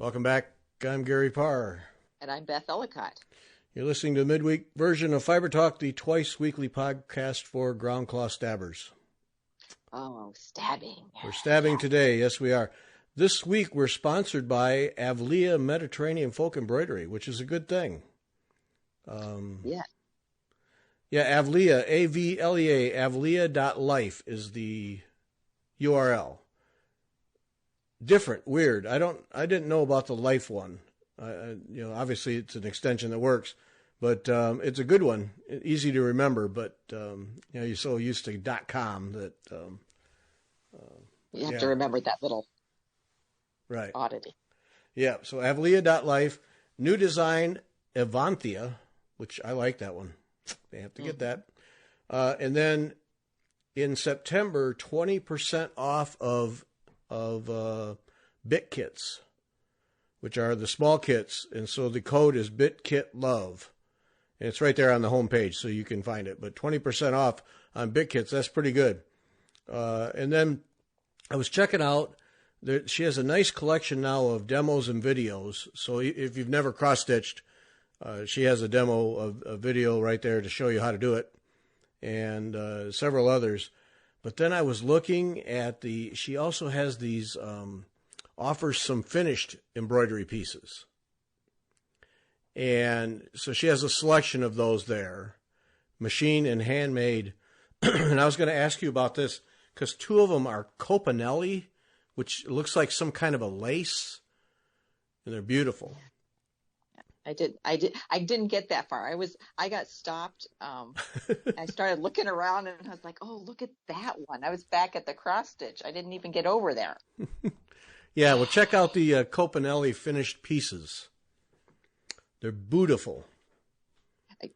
Welcome back. I'm Gary Parr. And I'm Beth Ellicott. You're listening to the midweek version of Fiber Talk, the twice weekly podcast for ground claw stabbers. Oh, stabbing. We're stabbing today. Yes, we are. This week, we're sponsored by Avlia Mediterranean Folk Embroidery, which is a good thing. Yeah. Yeah, Avlia, A-V-L-E-A, avlia.life is the URL. Different, weird. I didn't know about the life one. Obviously it's an extension that works, but it's a good one. Easy to remember, but you're so used to .com that you have to remember that little right oddity. Yeah. So avlia.life, new design Avanthia, which I like that one. They have to get that. And then in September, 20% off of bit kits, which are the small kits. And so the code is BitKitLove. And it's right there on the homepage, so you can find it. But 20% off on bit kits, that's pretty good. And then I was checking out, she has a nice collection now of demos and videos. So if you've never cross-stitched, she has a demo of a video right there to show you how to do it, and several others. But then I was looking at she also has these, offers some finished embroidery pieces. And so she has a selection of those there, machine and handmade. And I was going to ask you about this because two of them are Copanelli, which looks like some kind of a lace, and they're beautiful. I didn't get that far. I got stopped. I started looking around and I was like, oh, look at that one. I was back at the cross stitch. I didn't even get over there. Yeah, well, check out the Copanelli finished pieces. They're beautiful.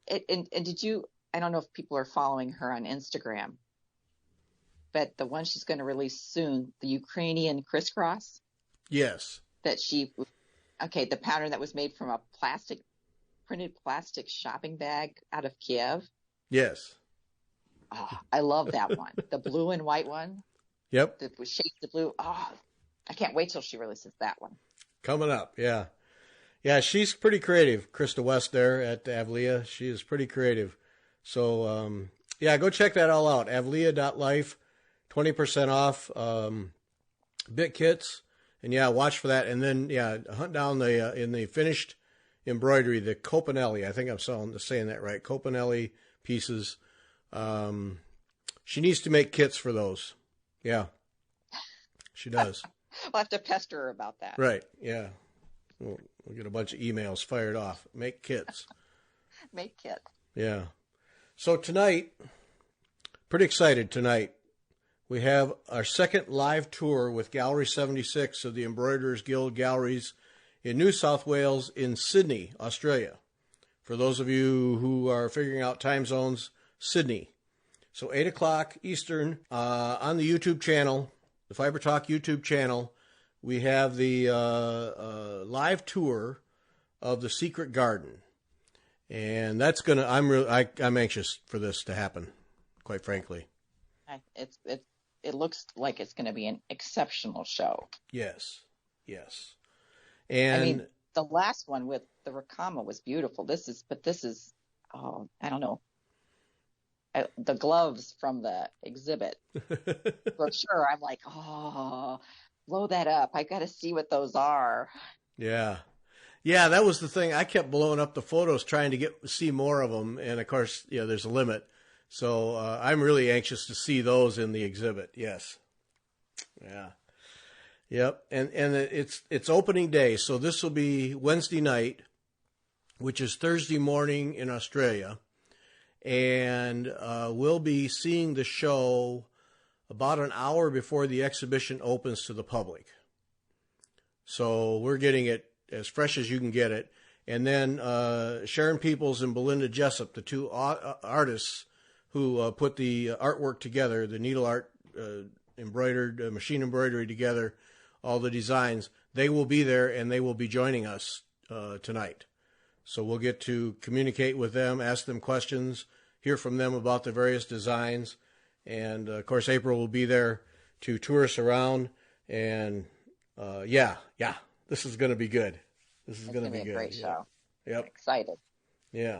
And did you, I don't know if people are following her on Instagram, but the one she's going to release soon, the Ukrainian crisscross. Yes. The pattern that was made from a printed plastic shopping bag out of Kiev. Yes. Oh, I love that one. The blue and white one. Yep. That was shades of blue. Oh, I can't wait till she releases that one. Coming up, yeah. Yeah, she's pretty creative. Krista West there at Avlia. She is pretty creative. So, go check that all out. Avlia.life, 20% off bit kits. And yeah, watch for that. And then, hunt down in the finished embroidery, the Copanelli. I think I'm saying that right. Copanelli pieces. She needs to make kits for those. Yeah, she does. We'll have to pester her about that. Right. Yeah. We'll get a bunch of emails fired off. Make kits. Make kits. Yeah. So tonight, pretty excited tonight. We have our second live tour with Gallery 76 of the Embroiderers Guild Galleries in New South Wales in Sydney, Australia. For those of you who are figuring out time zones, Sydney. So 8 o'clock Eastern on the YouTube channel, the Fiber Talk YouTube channel, we have the live tour of the Secret Garden. And that's going to, I'm anxious for this to happen, quite frankly. It looks like it's going to be an exceptional show. Yes. And the last one with the Rakama was beautiful. This is, I don't know. The gloves from the exhibit brochure, I'm like, blow that up. I got to see what those are. Yeah. Yeah, that was the thing. I kept blowing up the photos trying to see more of them. And of course, there's a limit. So I'm really anxious to see those in the exhibit. Yes. Yeah. Yep. And it's opening day. So this will be Wednesday night, which is Thursday morning in Australia. And we'll be seeing the show about an hour before the exhibition opens to the public. So we're getting it as fresh as you can get it. And then Sharon Peoples and Belinda Jessup, the two artists who put the artwork together, the needle art, embroidered, machine embroidery together, all the designs, they will be there and they will be joining us tonight. So we'll get to communicate with them, ask them questions, hear from them about the various designs. And, of course, April will be there to tour us around. And, This is going to be good. This is It's going to going to be be a good. great show. Yep. I'm excited. Yeah.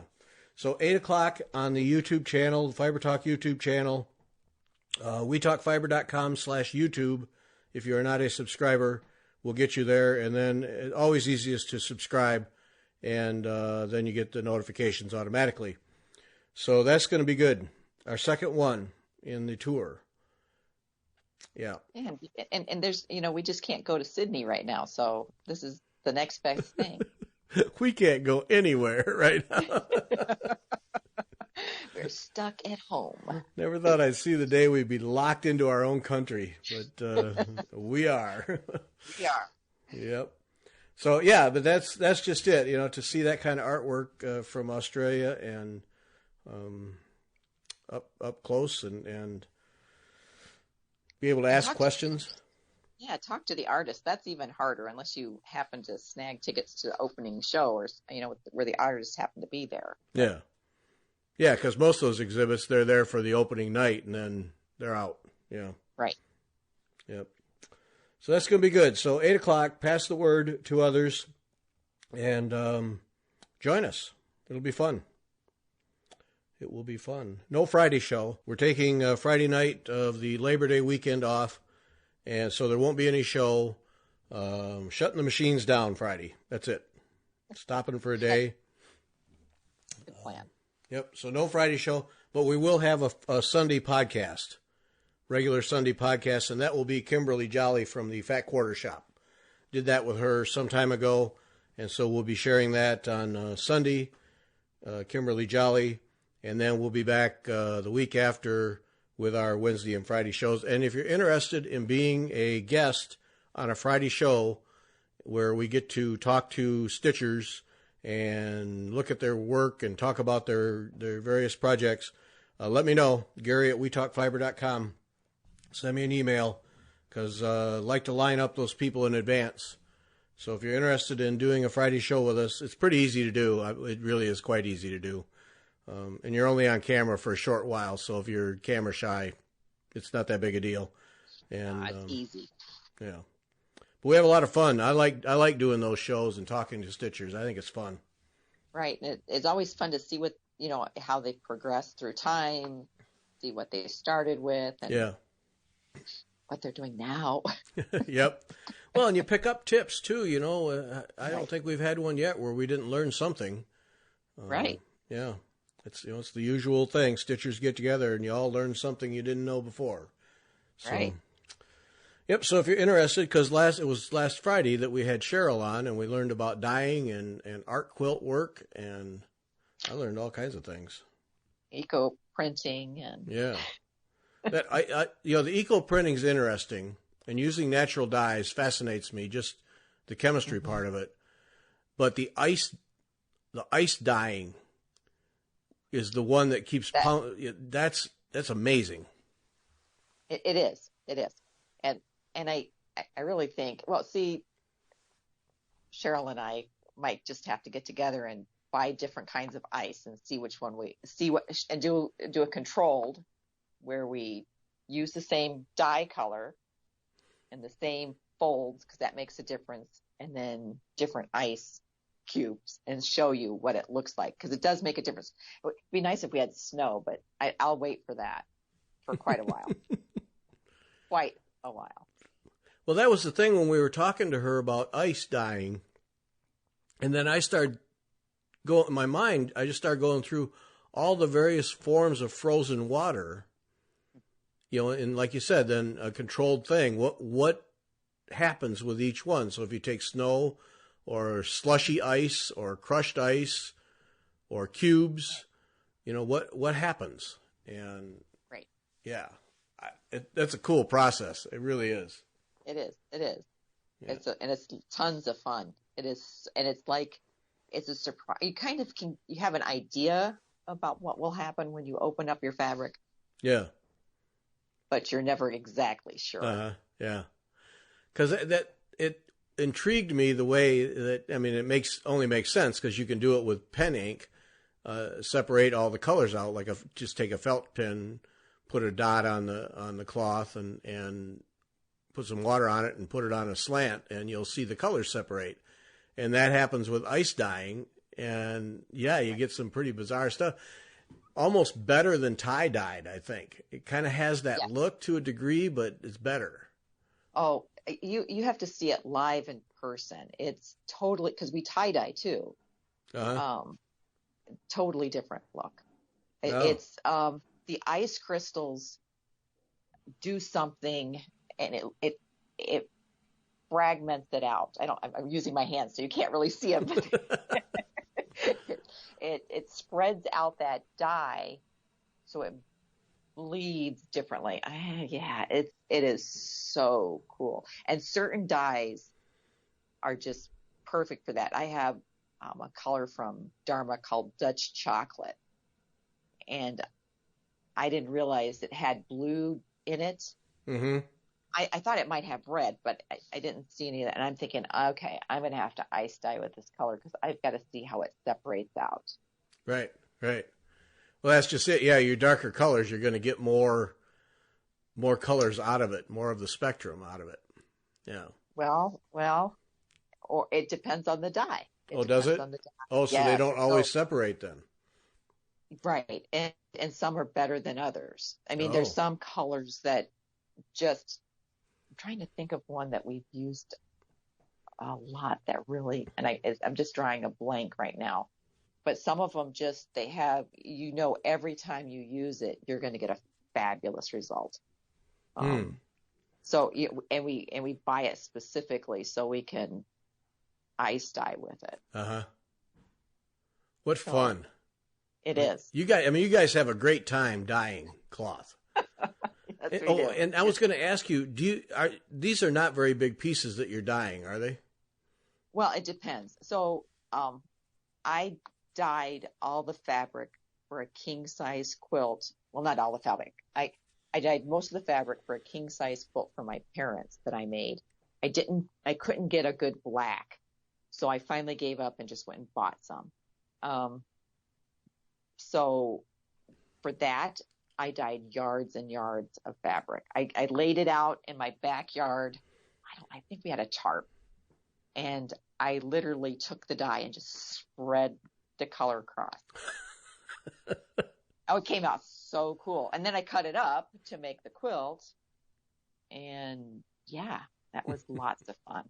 So 8 o'clock on the YouTube channel, the Fiber Talk YouTube channel, wetalkfiber.com/YouTube. If you are not a subscriber, we'll get you there. And then always easiest to subscribe, and then you get the notifications automatically. So that's going to be good. Our second one in the tour. Yeah. And there's, we just can't go to Sydney right now. So this is the next best thing. We can't go anywhere right now. We're stuck at home. Never thought I'd see the day we'd be locked into our own country, but we are. We are. Yep. So yeah, but that's just it. To see that kind of artwork from Australia and up close and be able to ask questions. Yeah, talk to the artist. That's even harder unless you happen to snag tickets to the opening show or, where the artists happen to be there. Yeah. Yeah, because most of those exhibits, they're there for the opening night and then they're out. Yeah. Right. Yep. So that's going to be good. So 8 o'clock, pass the word to others and join us. It'll be fun. It will be fun. No Friday show. We're taking Friday night of the Labor Day weekend off. And so there won't be any show. Shutting the machines down Friday. That's it. Stopping for a day. Good plan. Yep. So no Friday show, but we will have a Sunday podcast, regular Sunday podcast, and that will be Kimberly Jolly from the Fat Quarter Shop. Did that with her some time ago, and so we'll be sharing that on Sunday, Kimberly Jolly, and then we'll be back the week after with our Wednesday and Friday shows. And if you're interested in being a guest on a Friday show where we get to talk to stitchers and look at their work and talk about their various projects, let me know. Gary at wetalkfiber.com. Send me an email because I like to line up those people in advance. So if you're interested in doing a Friday show with us, it's pretty easy to do. It really is quite easy to do. And you're only on camera for a short while, so if you're camera shy, it's not that big a deal. And it's easy. Yeah. But we have a lot of fun. I like doing those shows and talking to stitchers. I think it's fun. Right. And it's always fun to see what, how they progress through time, see what they started with, and what they're doing now. Yep. Well, and you pick up tips too, I don't think we've had one yet where we didn't learn something. Right. Yeah. It's it's the usual thing. Stitchers get together and you all learn something you didn't know before. So, right. Yep. So if you're interested, because it was last Friday that we had Cheryl on, and we learned about dyeing and art quilt work, and I learned all kinds of things. Eco printing and that the eco printing is interesting, and using natural dyes fascinates me. Just the chemistry part of it, but the ice dyeing is the one that keeps that's amazing. It is. And I really think, well, see, Cheryl and I might just have to get together and buy different kinds of ice and see which one and do a controlled where we use the same dye color and the same folds, because that makes a difference, and then different ice cubes and show you what it looks like, because it does make a difference. It would be nice if we had snow, but I'll wait for that for quite a while. Quite a while. Well, that was the thing when we were talking to her about ice dyeing, and then I started going in my mind. I just started going through all the various forms of frozen water, and like you said, then a controlled thing. What happens with each one? So if you take snow, or slushy ice, or crushed ice, or cubes, what happens? And right, yeah, that's a cool process. It really is. It is. Yeah. It's tons of fun. It is, and it's a surprise. You kind of you have an idea about what will happen when you open up your fabric. Yeah. But you're never exactly sure. Yeah. Because it intrigued me the way that, it only makes sense because you can do it with pen ink, separate all the colors out, just take a felt pen, put a dot on the cloth and put some water on it and put it on a slant, and you'll see the colors separate. And that happens with ice dyeing. And yeah, you get some pretty bizarre stuff. Almost better than tie-dyed, I think. It kind of has that Yeah. look to a degree, but it's better. Oh, you have to see it live in person. It's totally, because we tie dye too. Uh-huh. Um, totally different look. Oh. It's the ice crystals do something, and it fragments it out. I'm using my hands, so you can't really see it, but it spreads out that dye, so it bleeds differently. Yeah, it is so cool. And certain dyes are just perfect for that. I have a color from Dharma called Dutch chocolate, and I didn't realize it had blue in it. Mm-hmm. I thought it might have red, but I didn't see any of that. And I'm thinking, okay, I'm going to have to ice dye with this color because I've got to see how it separates out. Right, right. Well, that's just it. Yeah, your darker colors, you're going to get more colors out of it, more of the spectrum out of it. Yeah. Well, or it depends on the dye. Oh, does it? On the dye. Oh, so they Yes. don't always separate then. Right. And some are better than others. I mean, Oh. there's some colors that just, I'm trying to think of one that we've used a lot that really, and I'm just drawing a blank right now. But some of them just, they have, every time you use it, you're going to get a fabulous result. So, and we buy it specifically so we can ice dye with it. Uh-huh. What fun. It is. You guys have a great time dyeing cloth. Yes, we do. And I was going to ask you, these are not very big pieces that you're dyeing, are they? Well, it depends. So, I dyed all the fabric for a king size quilt. Well, not all the fabric. I dyed most of the fabric for a king size quilt for my parents that I made. I couldn't get a good black. So I finally gave up and just went and bought some. So for that, I dyed yards and yards of fabric. I laid it out in my backyard. I think we had a tarp, and I literally took the dye and just spread the color across. Oh, it came out so cool. And then I cut it up to make the quilt. And yeah, that was lots of fun.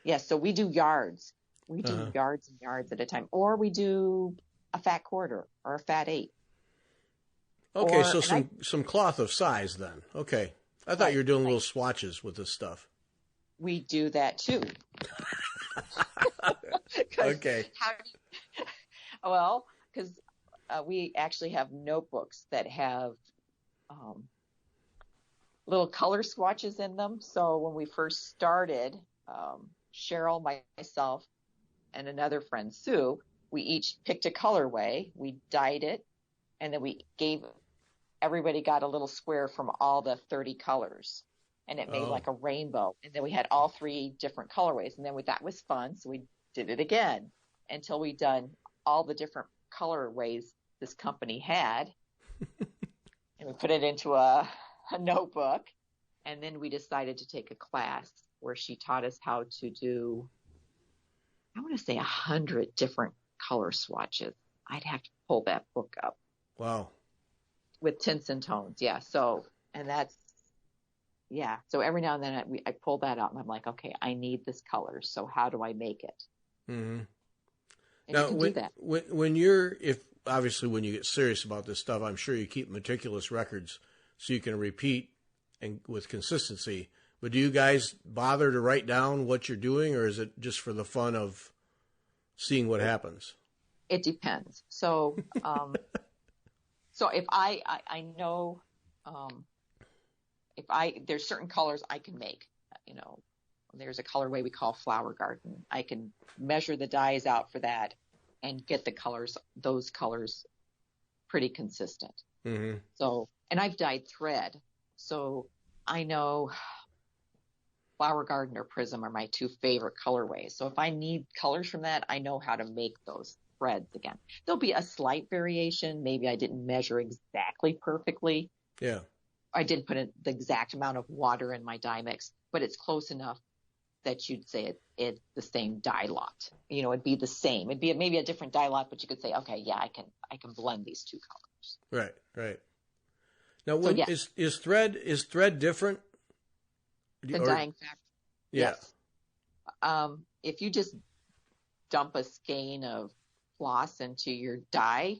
Yeah, so we do yards. We do yards and yards at a time. Or we do a fat quarter or a fat 8. Okay, so some cloth of size then. Okay. I thought you were doing little swatches with this stuff. We do that too. Okay. Well, because we actually have notebooks that have little color swatches in them. So when we first started, Cheryl, myself, and another friend, Sue, we each picked a colorway, we dyed it, and then everybody got a little square from all the 30 colors. And it made like a rainbow. And then we had all 3 different colorways. And then that was fun. So we did it again until we done all the different colorways this company had. And we put it into a notebook. And then we decided to take a class where she taught us how to do, I want to say 100 different color swatches. I'd have to pull that book up. Wow. With tints and tones. Yeah. So, and that's, yeah. So every now and then I pull that out and I'm like, okay, I need this color. So how do I make it? Mm-hmm. And now, you can do that. when you get serious about this stuff, I'm sure you keep meticulous records so you can repeat and with consistency. But do you guys bother to write down what you're doing, or is it just for the fun of seeing what happens? It depends. So, so if I know, there's certain colors I can make, there's a colorway we call Flower Garden. I can measure the dyes out for that and get those colors pretty consistent. Mm-hmm. So, and I've dyed thread. So I know Flower Garden or Prism are my 2 favorite colorways. So if I need colors from that, I know how to make those threads again. There'll be a slight variation. Maybe I didn't measure exactly perfectly. Yeah. I didn't put in the exact amount of water in my dye mix, but it's close enough that you'd say it's the same dye lot. It'd be the same. It'd be maybe a different dye lot, but you could say, okay, yeah, I can blend these two colors. Right, right. Now, So when yeah, is thread different? the Or dyeing fabric. yeah, Yes. If you just dump a skein of floss into your dye,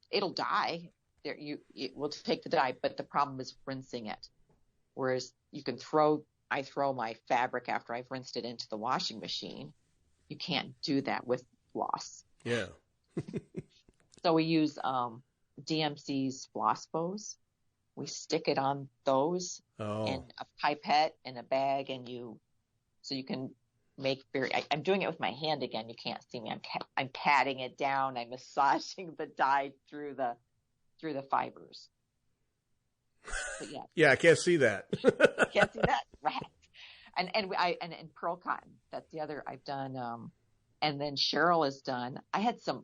it'll dye. It will take the dye, but the problem is rinsing it. Whereas I throw my fabric after I've rinsed it into the washing machine. You can't do that with floss. yeah. So we use DMC's floss bows. We stick it on those in Oh, a pipette in a bag, so you can make I'm doing it with my hand again. You can't see me. I'm patting it down. I'm massaging the dye through the fibers. But yeah, yeah. I can't see that. can't see that, right? And pearl cotton. That's the other I've done. And then Cheryl has done.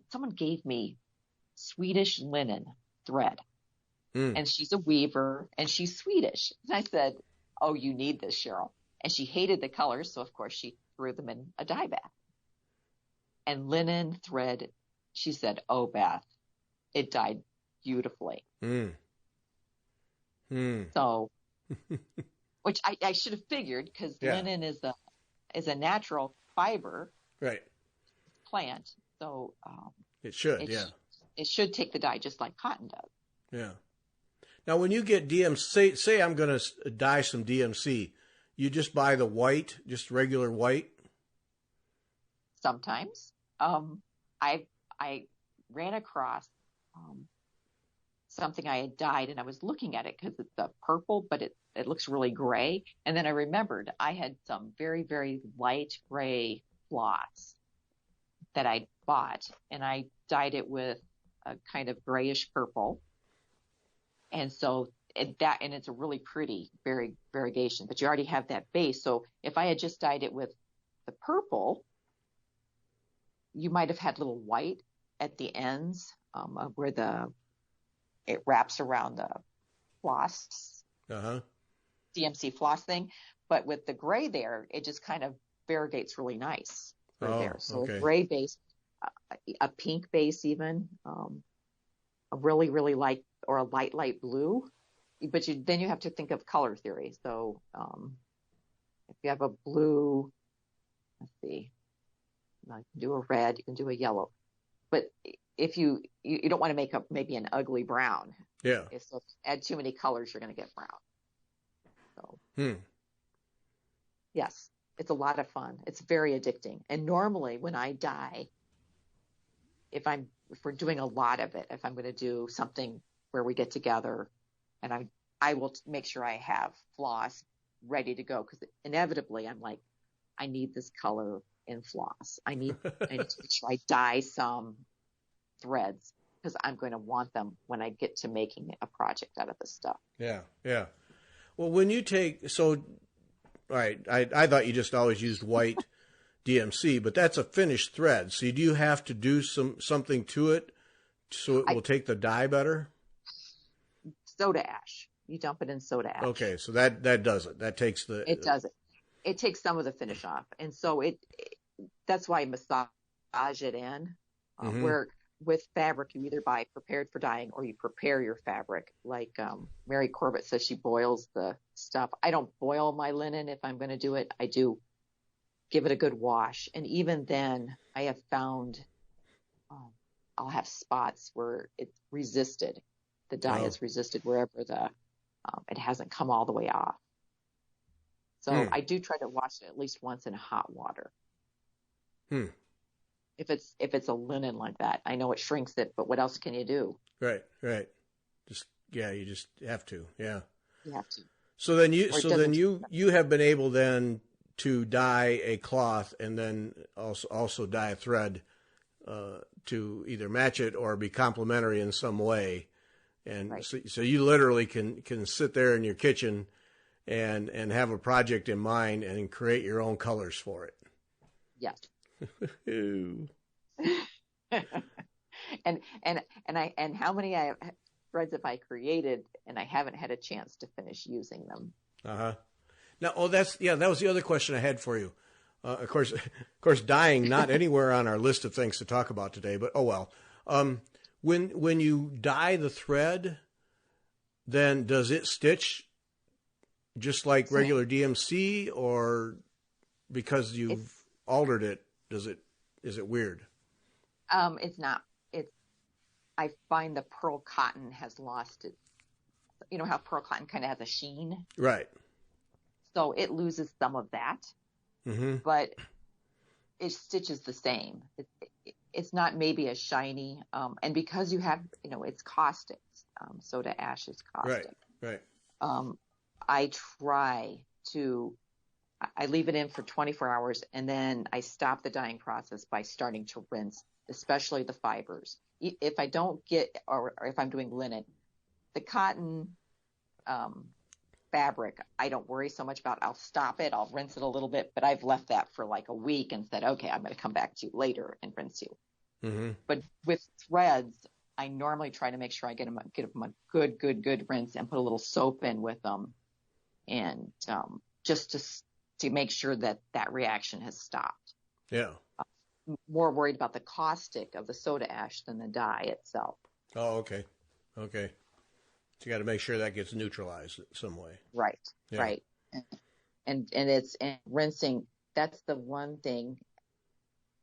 Someone gave me Swedish linen thread, Mm. and she's a weaver, and she's Swedish. And I said, "Oh, you need this, Cheryl." And she hated the colors, so of course she threw them in a dye bath. And linen thread, she said, "Oh, Beth, it dyed beautifully." Mm. Mm. So, which I should have figured, because Yeah. linen is a natural fiber Right. plant, so It should. it Yeah. it should take the dye just like cotton does. Yeah. Now, when you get DMC, say I'm going to dye some DMC, you just buy the white, just regular white. Sometimes, I ran across something I had dyed, and I was looking at it because it's a purple, but it looks really gray. And then I remembered I had some very, very light gray floss that I bought, and I dyed it with a kind of grayish purple. And so and it's a really pretty variegation, but you already have that base. So if I had just dyed it with the purple, you might have had little white at the ends of where it wraps around the floss, Uh-huh. DMC floss thing. But with the gray there, it just kind of variegates really nice through there. So okay. a gray base, a pink base even, a really, really light or a light blue. But then you have to think of color theory. So if you have a blue, let's see, you can do a red, you can do a yellow. But if you don't want to make up maybe an ugly brown. Yeah. If you add too many colors, you're going to get brown. So yes, it's a lot of fun. It's very addicting. And normally when I dye, if we're doing a lot of it, if I'm going to do something where we get together, and I will make sure I have floss ready to go, because inevitably I'm like, I need this color in floss. I need to make sure I dye some threads, because I'm going to want them when I get to making a project out of this stuff. Yeah. Yeah. Well, when you all right, I thought you just always used white DMC, but that's a finished thread. So do you have to do something to it so it will take the dye better? Soda ash. You dump it in soda ash. Okay, so that does it. That takes the. It does it. It takes some of the finish off, and so that's why I massage it in. Where with fabric, you either buy prepared for dyeing or you prepare your fabric. Like Mary Corbett says, she boils the stuff. I don't boil my linen if I'm going to do it. I do give it a good wash, and even then, I have found I'll have spots where it's resisted. The dye is resisted wherever it hasn't come all the way off. So I do try to wash it at least once in hot water. If it's a linen like that, I know it shrinks it, but what else can you do? Right. You just have to. Yeah. You have to. So then you have been able then to dye a cloth and then also dye a thread to either match it or be complementary in some way. And so you literally can sit there in your kitchen and have a project in mind and create your own colors for it. Yes. and how many threads have I created, and I haven't had a chance to finish using them. Uh-huh. Now, that was the other question I had for you. Of course, dyeing not anywhere on our list of things to talk about today, but oh well. When you dye the thread, then does it stitch just like regular DMC, or because you've altered it, is it weird? It's not. I find the pearl cotton has lost its. You know how pearl cotton kind of has a sheen, right? So it loses some of that, but it stitches the same. It's not maybe as shiny, and because you have, it's caustic. Soda ash is caustic. Right. I leave it in for 24 hours, and then I stop the dyeing process by starting to rinse, especially the fibers. If I don't get, or if I'm doing linen, the cotton fabric, I don't worry so much about. I'll stop it, I'll rinse it a little bit, but I've left that for like a week and said, okay, I'm going to come back to you later and rinse you. But with threads, I normally try to make sure I get them a good rinse and put a little soap in with them, and just to make sure that reaction has stopped. Yeah. More worried about the caustic of the soda ash than the dye itself. Oh, okay. So you got to make sure that gets neutralized in some way. Right. Yeah. Right. And rinsing. That's the one thing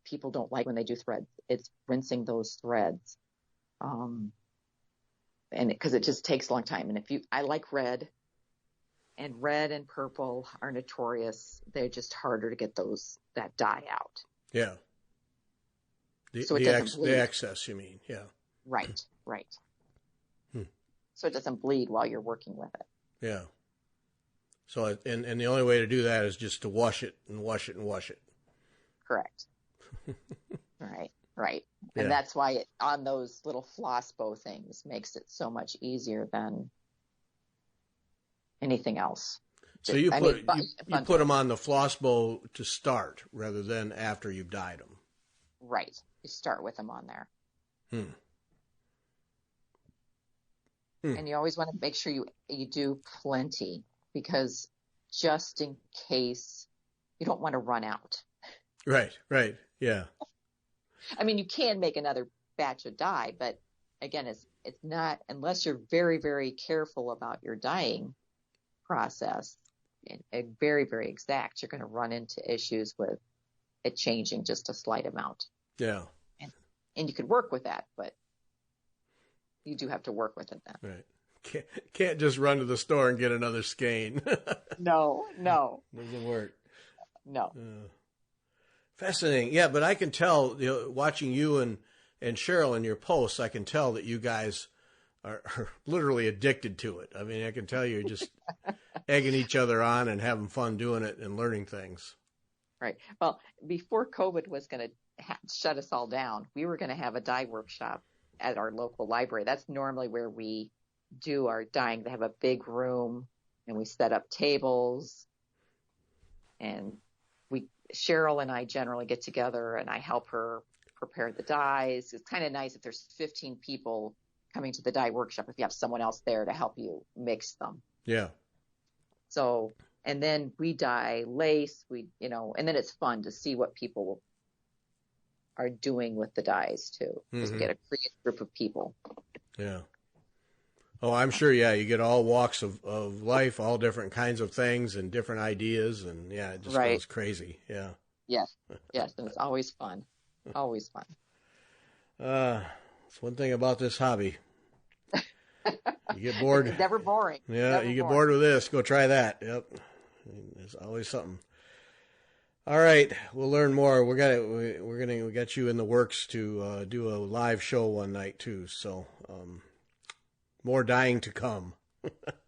people don't like when they do threads. It's rinsing those threads. And because it just takes a long time. And I like red, and red and purple are notorious. They're just harder to get that dye out. Yeah. The excess, you mean? Yeah. Right. So it doesn't bleed while you're working with it. Yeah. So and the only way to do that is just to wash it and wash it and wash it. Correct. Right. Yeah. And that's why on those little floss bow things makes it so much easier than anything else. So you put them on the floss bow to start rather than after you've dyed them. Right. You start with them on there. And you always want to make sure you do plenty, because just in case you don't want to run out. Right. Yeah. I mean, you can make another batch of dye, but again, it's not, unless you're very, very careful about your dyeing process and very, very exact, you're going to run into issues with it changing just a slight amount. Yeah. And you could work with that, but you do have to work with it then. Right. Can't just run to the store and get another skein. No. Doesn't work. No. Fascinating. Yeah, but I can tell, watching you and Cheryl in your posts, I can tell that you guys are literally addicted to it. I mean, I can tell you're just egging each other on and having fun doing it and learning things. Right. Well, before COVID was going to shut us all down, we were going to have a dye workshop at our local library. That's normally where we do our dyeing. They have a big room, and we set up tables, and Cheryl and I generally get together, and I help her prepare the dyes. It's kind of nice if there's 15 people coming to the dye workshop, if you have someone else there to help you mix them. Yeah. So, and then we dye lace, and then it's fun to see what people are doing with the dyes too. Just get a creative group of people. Yeah. Oh, I'm sure. Yeah. You get all walks of life, all different kinds of things and different ideas. And yeah, it just goes crazy. Yeah. Yes. And it's always fun. Always fun. It's one thing about this hobby. You get bored. It's never boring. Yeah. You get bored with this. Go try that. Yep. There's always something. All right, we'll learn more. We got you in the works to do a live show one night too. So more dyeing to come.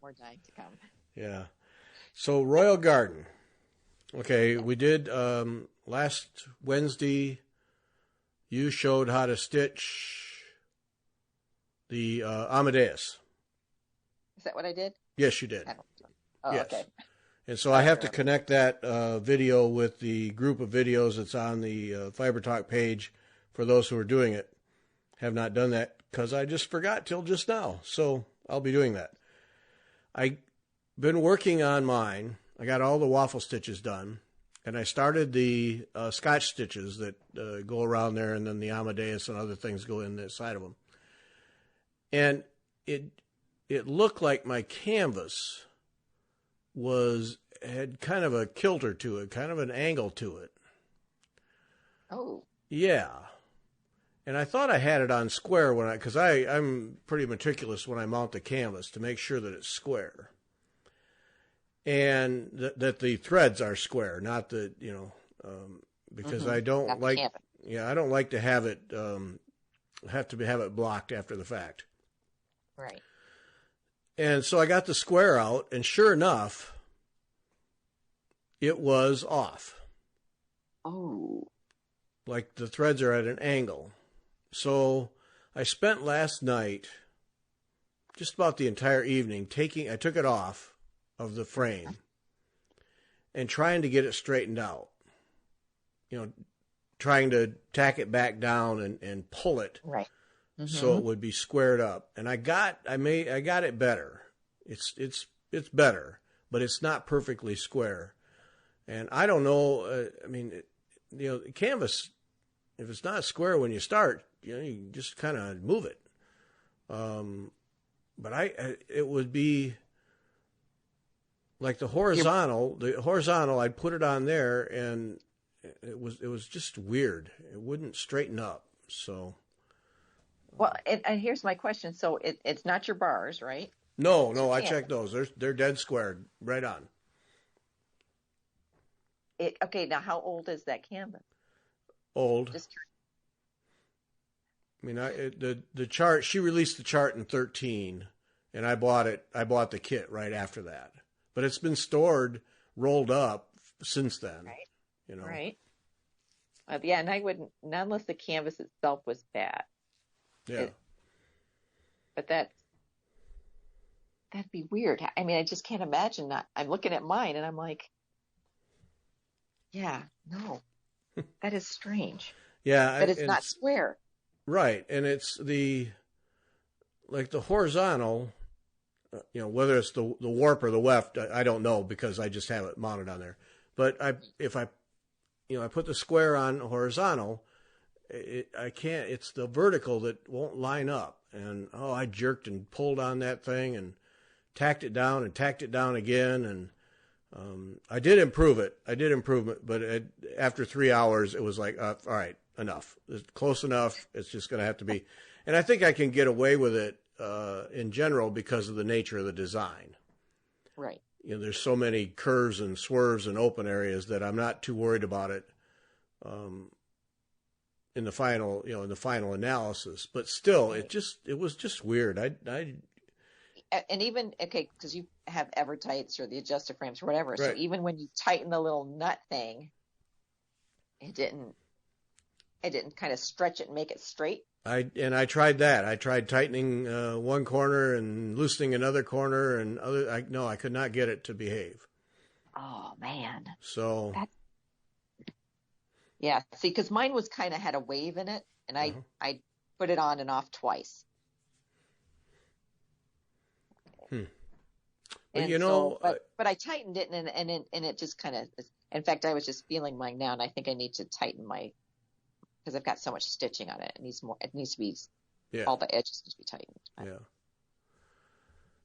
More dyeing to come. Yeah. So Royal Garden. Okay, we did last Wednesday. You showed how to stitch the Amadeus. Is that what I did? Yes, you did. Yes. Okay. And so I have to connect that video with the group of videos that's on the Fiber Talk page for those who are doing it. Have not done that because I just forgot till just now. So I'll be doing that. I been working on mine. I got all the waffle stitches done, and I started the Scotch stitches that go around there, and then the Amadeus and other things go in the side of them. And it looked like my canvas had kind of a kilter to it, kind of an angle to it. Oh. Yeah. And I thought I had it on square because I'm pretty meticulous when I mount the canvas to make sure that it's square. And that the threads are square, not that, because I don't like, I don't like to have it, have it blocked after the fact. Right. And so I got the square out, and sure enough, it was off. Oh. Like the threads are at an angle. So I spent last night just about the entire evening I took it off of the frame and trying to get it straightened out. Trying to tack it back down and pull it. Right. Mm-hmm. So it would be squared up. And I got it better. It's better, but it's not perfectly square. And I don't know, canvas, if it's not square when you start, you just kind of move it. But it would be like the horizontal, I'd put it on there and it was just weird. It wouldn't straighten up. So. Well, and here's my question. So it's not your bars, right? No, I checked those. They're dead squared, right on. Okay, now how old is that canvas? Old. The chart. She released the chart in 2013, and I bought it. I bought the kit right after that. But it's been stored, rolled up since then. Right. Right. Yeah, and I wouldn't, not unless the canvas itself was bad. Yeah. But that'd be weird. I mean, I just can't imagine that. I'm looking at mine and I'm like, yeah, no, that is strange. Yeah. That it's not square. Right. And it's the horizontal, whether it's the warp or the weft, I don't know because I just have it mounted on there. But if I put the square on horizontal, I can't, it's the vertical that won't line up. And, I jerked and pulled on that thing and tacked it down again. And I did improve it. But after 3 hours, it was like, all right, enough. It's close enough. It's just going to have to be. And I think I can get away with it in general because of the nature of the design. Right. There's so many curves and swerves and open areas that I'm not too worried about it. In the final analysis, but still, right. It was just weird. And even, okay, because you have Evertights or the adjuster frames or whatever. Right. So even when you tighten the little nut thing, it didn't kind of stretch it and make it straight. I tried that. I tried tightening one corner and loosening another corner and I could not get it to behave. Oh man. So. Yeah, see, because mine was kind of had a wave in it, and I put it on and off twice. But but I tightened it, and it just kind of. In fact, I was just feeling mine now, and I think I need to tighten because I've got so much stitching on it. It needs more. It needs to be. Yeah. All the edges need to be tightened.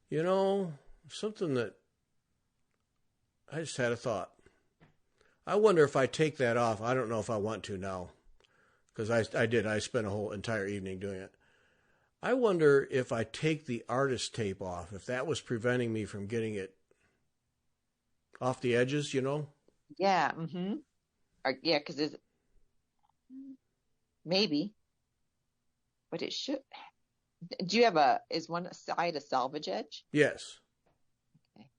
Yeah. Something that I just had a thought. I wonder if I take that off. I don't know if I want to now, because I did. I spent a whole entire evening doing it. I wonder if I take the artist tape off, if that was preventing me from getting it off the edges, Yeah. Mm-hmm. Yeah, because maybe, but it should. Do you have is one side a salvage edge? Yes. Okay.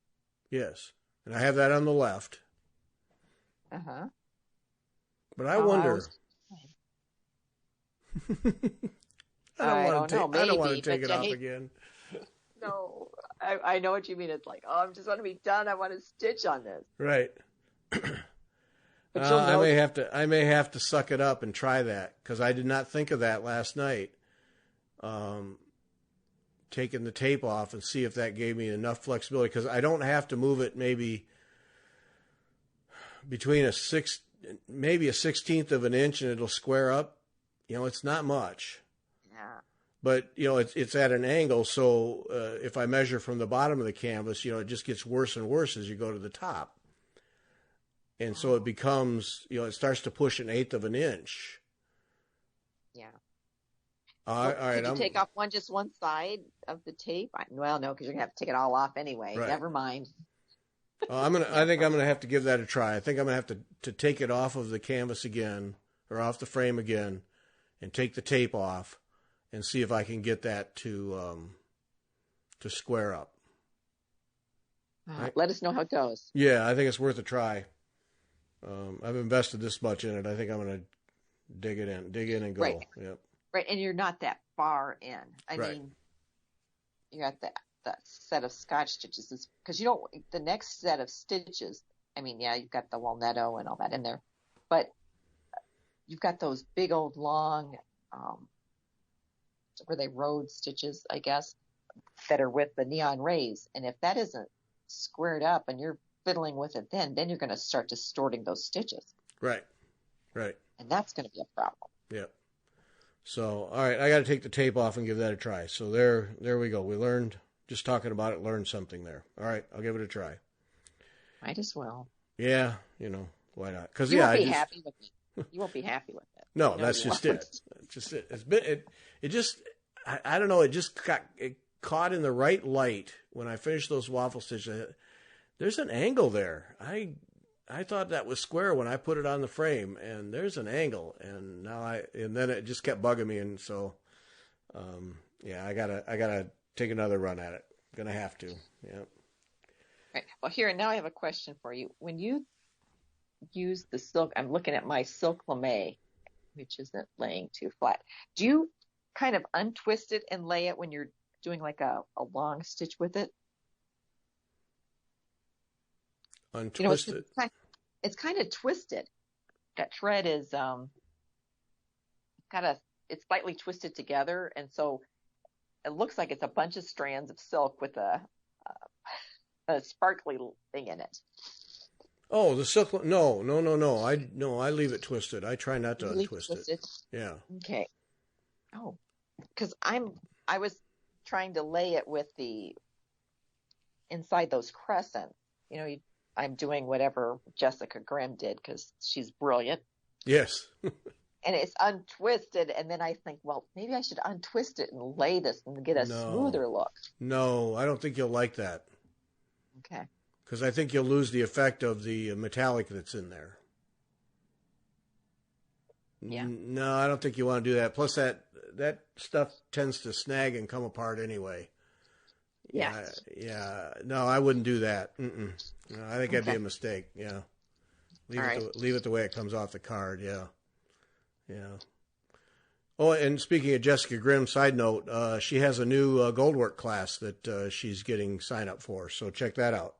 Yes, and I have that on the left. Uh-huh. But I wonder. I don't want to take it off again. No, I know what you mean. It's like, I just want to be done. I want to stitch on this. Right. I may have to suck it up and try that because I did not think of that last night. taking the tape off and see if that gave me enough flexibility, because I don't have to move it maybe between maybe a 16th of an inch and it'll square up. It's not much. Yeah. But, it's at an angle, so if I measure from the bottom of the canvas, it just gets worse and worse as you go to the top. And so it becomes, it starts to push an eighth of an inch. Yeah. All right. Could you take off just one side of the tape? Well, no, because you're going to have to take it all off anyway. Right. Never mind. I think I'm going to have to give that a try. I think I'm going to have to take it off of the canvas again, or off the frame again, and take the tape off and see if I can get that to square up. Right. Let us know how it goes. Yeah, I think it's worth a try. I've invested this much in it. I think I'm going to dig in and go. Right. Yep. Right, and you're not that far in. I Right. mean, you got that set of Scotch stitches, because the next set of stitches, I mean, yeah, you've got the walnutto and all that in there, but you've got those big old long, were they road stitches, I guess, that are with the neon rays. And if that isn't squared up and you're fiddling with it, then you're going to start distorting those stitches. Right. And that's going to be a problem. Yep. So, all right, I got to take the tape off and give that a try. So there we go. We learned, just talking about it, learned something there. All right, I'll give it a try. Might as well. Yeah, why not? Because you won't be happy with it. You won't be happy with it. No, that's just it. That's just it. It just, I don't know. It just caught in the right light when I finished those waffle stitches. There's an angle there. I thought that was square when I put it on the frame, and there's an angle, and then it just kept bugging me, and so, yeah, I gotta take another run at it. Gonna have to, yeah. Right. Well, here, and now I have a question for you. When you use the silk, I'm looking at my silk lame, which isn't laying too flat. Do you kind of untwist it and lay it when you're doing like a long stitch with it? Untwist it? It's kind of twisted. That thread is it's slightly twisted together, and so it looks like it's a bunch of strands of silk with a sparkly thing in it. Oh, the silk. No. I leave it twisted. I try not to untwist it. Yeah. Okay. Oh, because I was trying to lay it with the inside those crescents. I'm doing whatever Jessica Grimm did because she's brilliant. Yes. And it's untwisted, and then I think, well, maybe I should untwist it and lay this and get a smoother look. No, I don't think you'll like that. Okay. Because I think you'll lose the effect of the metallic that's in there. Yeah. No, I don't think you want to do that. Plus, that stuff tends to snag and come apart anyway. Yeah. Yeah. No, I wouldn't do that. No, I think that'd be a mistake. Yeah. Leave it the way it comes off the card. Yeah. Yeah. Oh, and speaking of Jessica Grimm, side note, she has a new Goldwork class that she's getting sign up for. So check that out.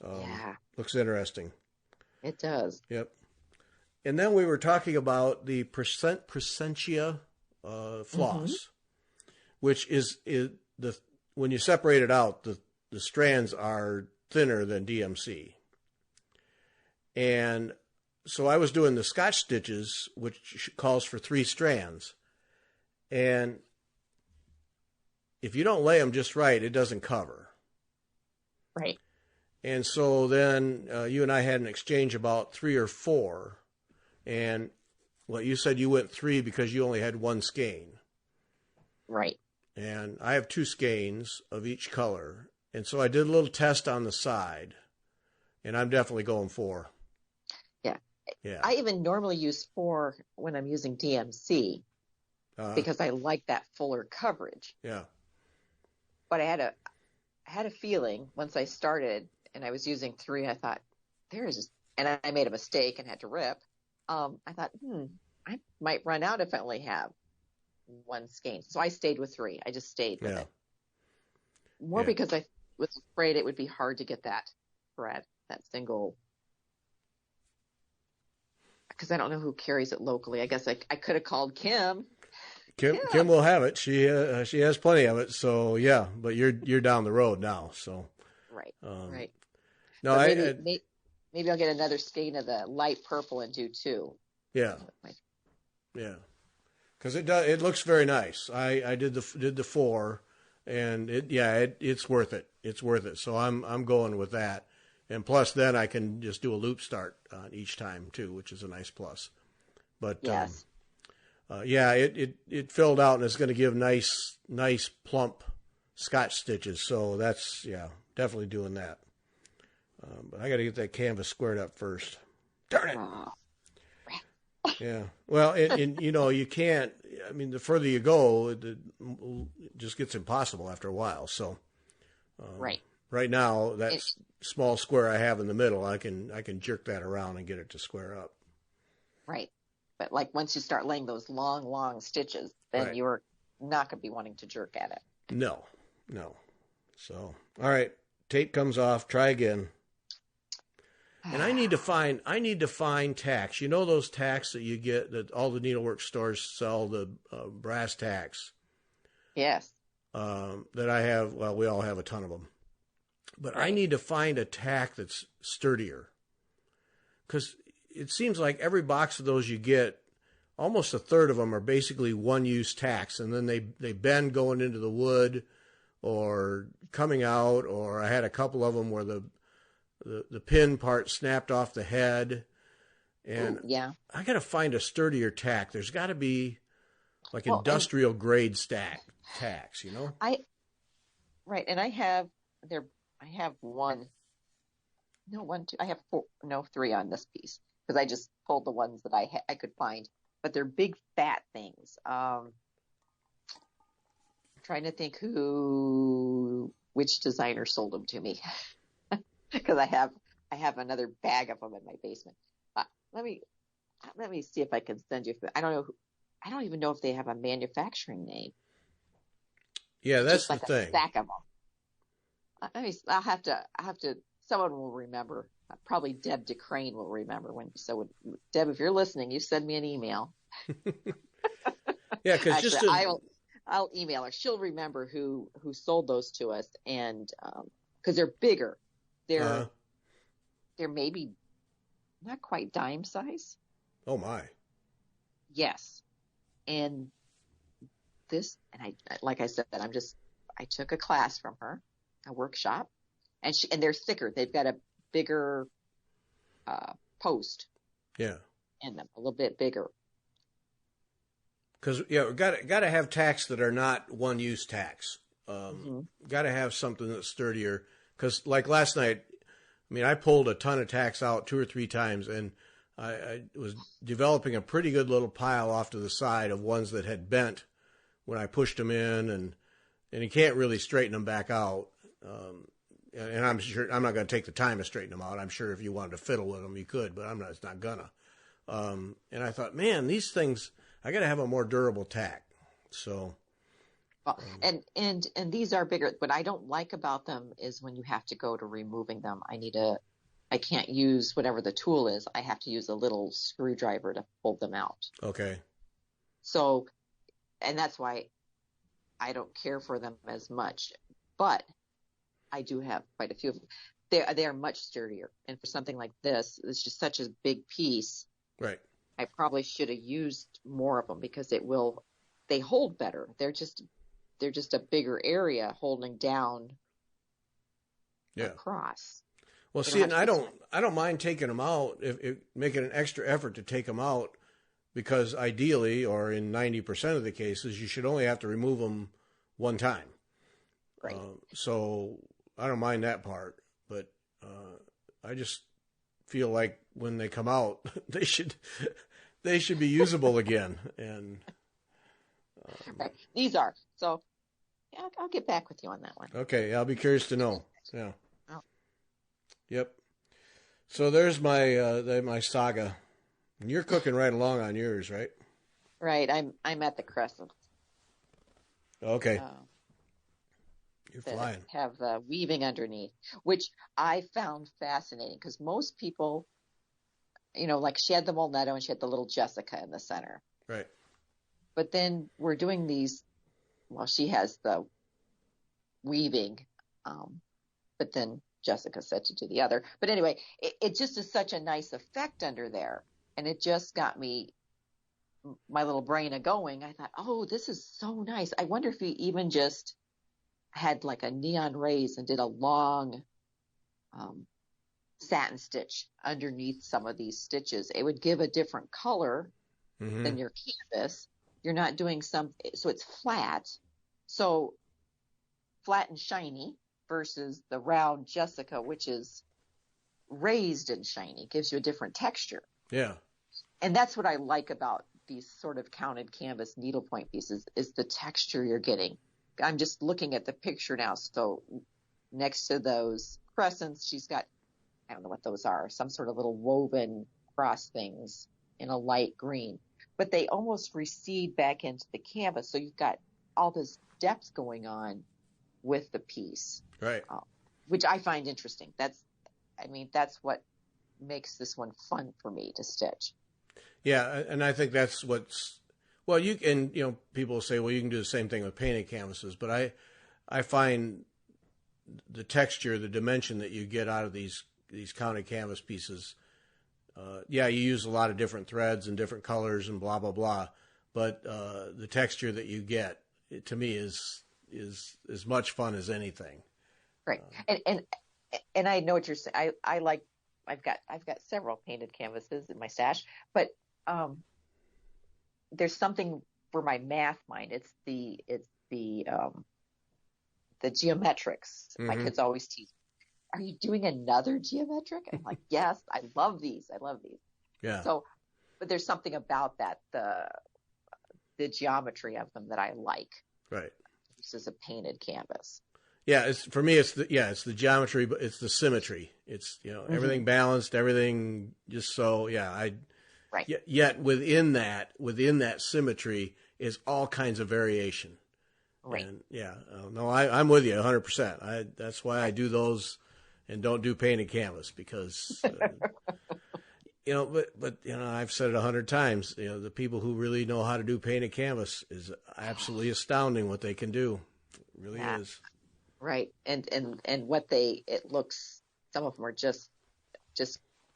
Yeah. Looks interesting. It does. Yep. And then we were talking about the Presentia floss, which is when you separate it out, the strands are thinner than DMC. And so I was doing the Scotch stitches, which calls for 3 strands. And if you don't lay them just right, it doesn't cover. Right. And so then you and I had an exchange about 3 or 4. And you said you went 3 because you only had 1 skein. Right. And I have 2 skeins of each color. And so I did a little test on the side. And I'm definitely going 4. Yeah. Yeah. I even normally use 4 when I'm using DMC because I like that fuller coverage. Yeah. But I had a feeling once I started and I was using 3, I thought, and I made a mistake and had to rip. I thought, I might run out if I only have 1 skein. So I stayed with 3. I just stayed with it. More because I was afraid it would be hard to get that thread, that single. Because I don't know who carries it locally. I guess I could have called Kim. Kim will have it. She has plenty of it. So yeah, but you're down the road now. So Right, um, right. no, But maybe I'll get another skein of the light purple and do two. yeah, yeah, because it looks very nice. I did the 4, and it's worth it. It's worth it. So I'm going with that, and plus then I can just do a loop start each time too, which is a nice plus. But Yes. yeah, it filled out and it's going to give nice plump Scotch stitches. So that's definitely doing that. But I got to get that canvas squared up first. Darn it. Oh, Yeah. Well, and you can't. I mean, the further you go, it just gets impossible after a while. So right. right now, that small square I have in the middle, I can jerk that around and get it to square up. Right. But like once you start laying those long stitches, then Right. you're not going to be wanting to jerk at it. No. So, all right, tape comes off. Try again. And I need to find tacks. You know those tacks that you get that all the needlework stores sell, the brass tacks. Yes. That I have. Well, we all have a ton of them. But Right. I need to find a tack that's sturdier. Because it seems like every box of those you get, almost a third of them are basically one-use tacks, and then they bend going into the wood or coming out. Or I had a couple of them where the pin part snapped off the head, and Ooh, yeah. I got to find a sturdier tack. There's got to be like Well, industrial grade tacks, and I have one. No, one, two. I have four. No, three on this piece because I just pulled the ones that I could find, but they're big fat things. I'm trying to think which designer sold them to me because I have another bag of them in my basement. Let me see if I can send you. I don't know. I don't even know if they have a manufacturing name. Yeah, It's that's just like the a thing. stack of them. I'll have to. Someone will remember. Probably Deb DeCrane will remember Deb, if you're listening, you send me an email. Yeah, because I'll email her. She'll remember who sold those to us, and because they're bigger, they're maybe not quite dime size. Oh my. Yes, and like I said, I took a class from her, a workshop, and they're thicker. They've got a bigger post. Yeah. In them, a little bit bigger. Because we got to have tacks that are not one-use tacks. Got to have something that's sturdier. Because like last night, I mean, I pulled a ton of tacks out 2 or 3 times, and I was developing a pretty good little pile off to the side of ones that had bent when I pushed them in, and you can't really straighten them back out. And I'm sure I'm not going to take the time to straighten them out. I'm sure if you wanted to fiddle with them, you could, but I'm not. It's not gonna. And I thought, man, these things, I got to have a more durable tack. So. Well, and these are bigger. What I don't like about them is when you have to go to removing them. I can't use whatever the tool is. I have to use a little screwdriver to pull them out. Okay. So, and that's why I don't care for them as much. But I do have quite a few of them. They are much sturdier. And for something like this, it's just such a big piece. Right. I probably should have used more of them because they hold better. They're just a bigger area holding down across. Well, see, and I don't mind taking them out, if making an extra effort to take them out, because ideally, or in 90% of the cases, you should only have to remove them one time. Right. So I don't mind that part, but I just feel like when they come out, they should be usable again. And right. These are. So yeah, I'll get back with you on that one. Okay, I'll be curious to know. Yeah. Oh. Yep. So there's my saga. And you're cooking right along on yours, right? Right. I'm at the crescent. Okay. You're flying. Have the weaving underneath, which I found fascinating because most people, like she had the Molnetto and she had the little Jessica in the center. Right. But then we're doing these, well, she has the weaving, but then Jessica said to do the other. But anyway, it just is such a nice effect under there. And it just got me, my little brain a going. I thought, oh, this is so nice. I wonder if you even just had like a neon rays and did a long satin stitch underneath some of these stitches. It would give a different color than your canvas. You're not doing so it's flat. So flat and shiny versus the round Jessica, which is raised and shiny, gives you a different texture. Yeah. And that's what I like about these sort of counted canvas needlepoint pieces is the texture you're getting. I'm just looking at the picture now. So next to those crescents, she's got, I don't know what those are, some sort of little woven cross things in a light green, but they almost recede back into the canvas. So you've got all this depth going on with the piece, right? Which I find interesting. That's what makes this one fun for me to stitch. Yeah, and I think that's what's, well, you can, people say, well, you can do the same thing with painted canvases, but I find the texture, the dimension that you get out of these counted canvas pieces, you use a lot of different threads and different colors and blah, blah, blah, but the texture that you get, to me, is as much fun as anything. Right. And I know what you're saying. I've got several painted canvases in my stash, but there's something for my math mind. It's the geometrics. My kids always tease, are you doing another geometric? I'm like, yes, I love these. Yeah. So, but there's something about that, the geometry of them that I like. Right. This is a painted canvas. Yeah, for me, it's the geometry, but it's the symmetry. It's, everything balanced, everything just so, right. Yet within that symmetry is all kinds of variation. Right. And no, I'm with you 100%. That's why I do those and don't do painted canvas because, but I've said it 100 times, the people who really know how to do painted canvas is absolutely astounding what they can do. It really is. Right. And it looks, some of them are just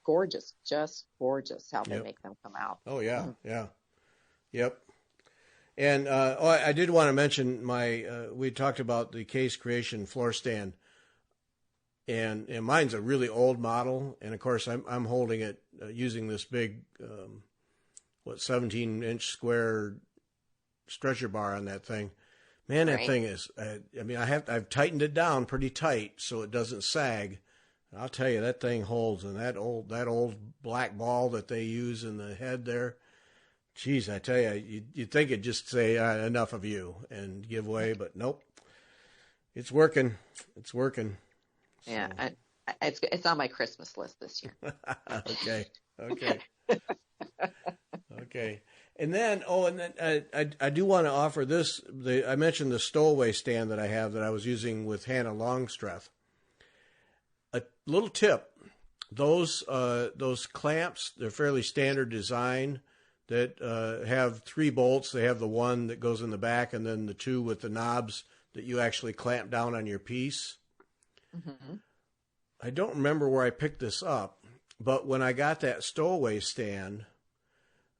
gorgeous, how they make them come out. Oh yeah. Yeah. Yep. And, I did want to mention we talked about the Case Creation floor stand and mine's a really old model. And of course I'm holding it using this big, 17-inch square stretcher bar on that thing. Man, that thing is, I've tightened it down pretty tight so it doesn't sag. I'll tell you, that thing holds, and that old black ball that they use in the head there, geez, I tell you, you'd think it'd just say, enough of you and give way, but nope. It's working. So. Yeah, it's on my Christmas list this year. Okay. Okay. And then, I do want to offer this. I mentioned the stowaway stand that I have that I was using with Hannah Longstreth. A little tip: those clamps, they're fairly standard design that have 3 bolts. They have the one that goes in the back, and then the 2 with the knobs that you actually clamp down on your piece. Mm-hmm. I don't remember where I picked this up, but when I got that stowaway stand,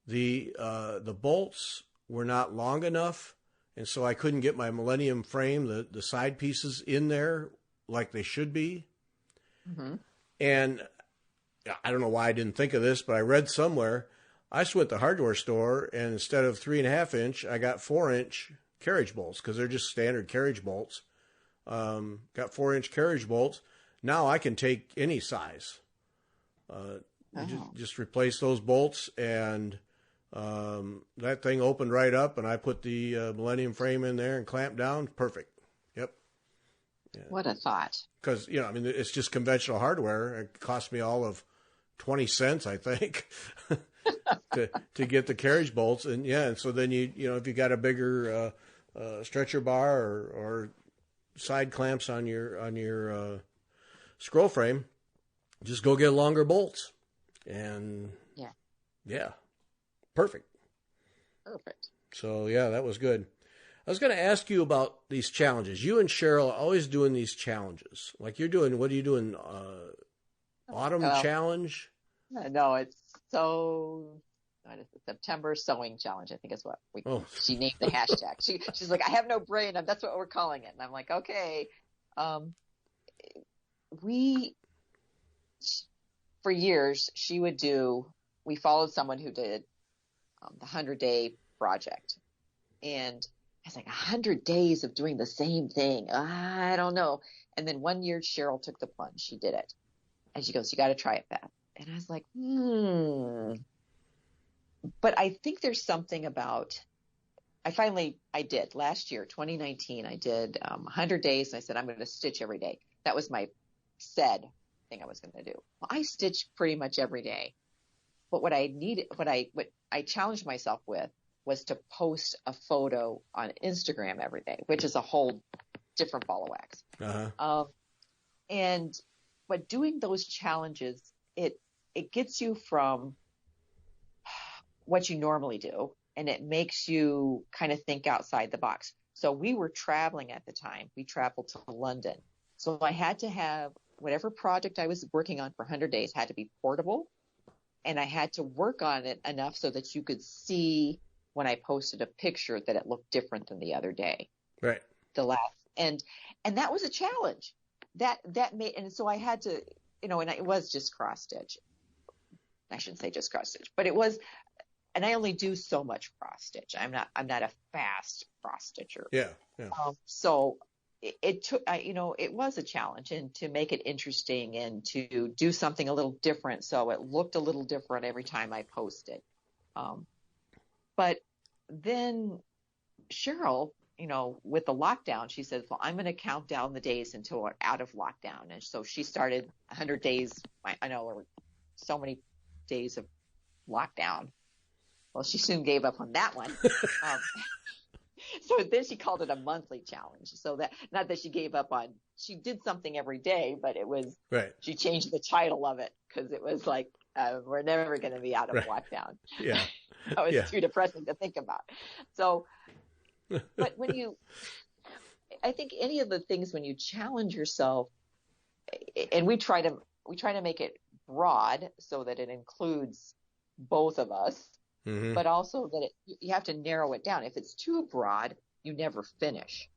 the bolts were not long enough, and so I couldn't get my Millennium frame, the side pieces in there like they should be. Mm-hmm. And I don't know why I didn't think of this, but I read somewhere, I just went to the hardware store, and instead of 3.5-inch, I got 4-inch carriage bolts because they're just standard carriage bolts. Got 4-inch carriage bolts. Now I can take any size. Just replace those bolts, and that thing opened right up, and I put the Millennium frame in there and clamped down. Perfect. Yep. Yeah. What a thought. Because, it's just conventional hardware. It cost me all of 20 cents, I think, to get the carriage bolts. And so then if you got a bigger stretcher bar or side clamps on your scroll frame, just go get longer bolts. And yeah, perfect. So yeah, that was good. I was going to ask you about these challenges. You and Cheryl are always doing these challenges. Like you're doing, what are you doing? Autumn Well, challenge? no, it's so what is it? September sewing challenge, I think is what Oh, she named the hashtag. She's like, I have no brain, and that's what we're calling it. And I'm like, okay. Um, we for years we followed someone who did the 100-day project, and I was like, 100 days of doing the same thing. I don't know. And then one year, Cheryl took the plunge. She did it. And she goes, you got to try it, Beth. And I was like, But I think there's something about, I did last year, 2019, I did 100 days. And I said, I'm going to stitch every day. That was my said thing I was going to do. Well, I stitch pretty much every day. But what I challenged myself with was to post a photo on Instagram every day, which is a whole different ball of wax. uh-huh. But doing those challenges, it gets you from what you normally do, and it makes you kind of think outside the box. So we were traveling at the time. We traveled to London. So I had to have whatever project I was working on for 100 days had to be portable, and I had to work on it enough so that you could see when I posted a picture that it looked different than the other day. Right. The last and that was a challenge. That made, and so I had to, and it was just cross stitch. I shouldn't say just cross stitch, but it was, and I only do so much cross stitch. I'm not a fast cross stitcher. Yeah. Yeah. So it took, it was a challenge, and to make it interesting and to do something a little different. So it looked a little different every time I posted. But then Cheryl, with the lockdown, she says, well, I'm going to count down the days until we're out of lockdown. And so she started 100 days. I know there were so many days of lockdown. Well, she soon gave up on that one. So then she called it a monthly challenge. So that, not that she gave up on, she did something every day, but it was, right. She changed the title of it because it was like, we're never going to be out of right. lockdown. Yeah. That was too depressing to think about. So, but I think any of the things when you challenge yourself, and we try to make it broad so that it includes both of us, mm-hmm. but also that you have to narrow it down. If it's too broad, you never finish.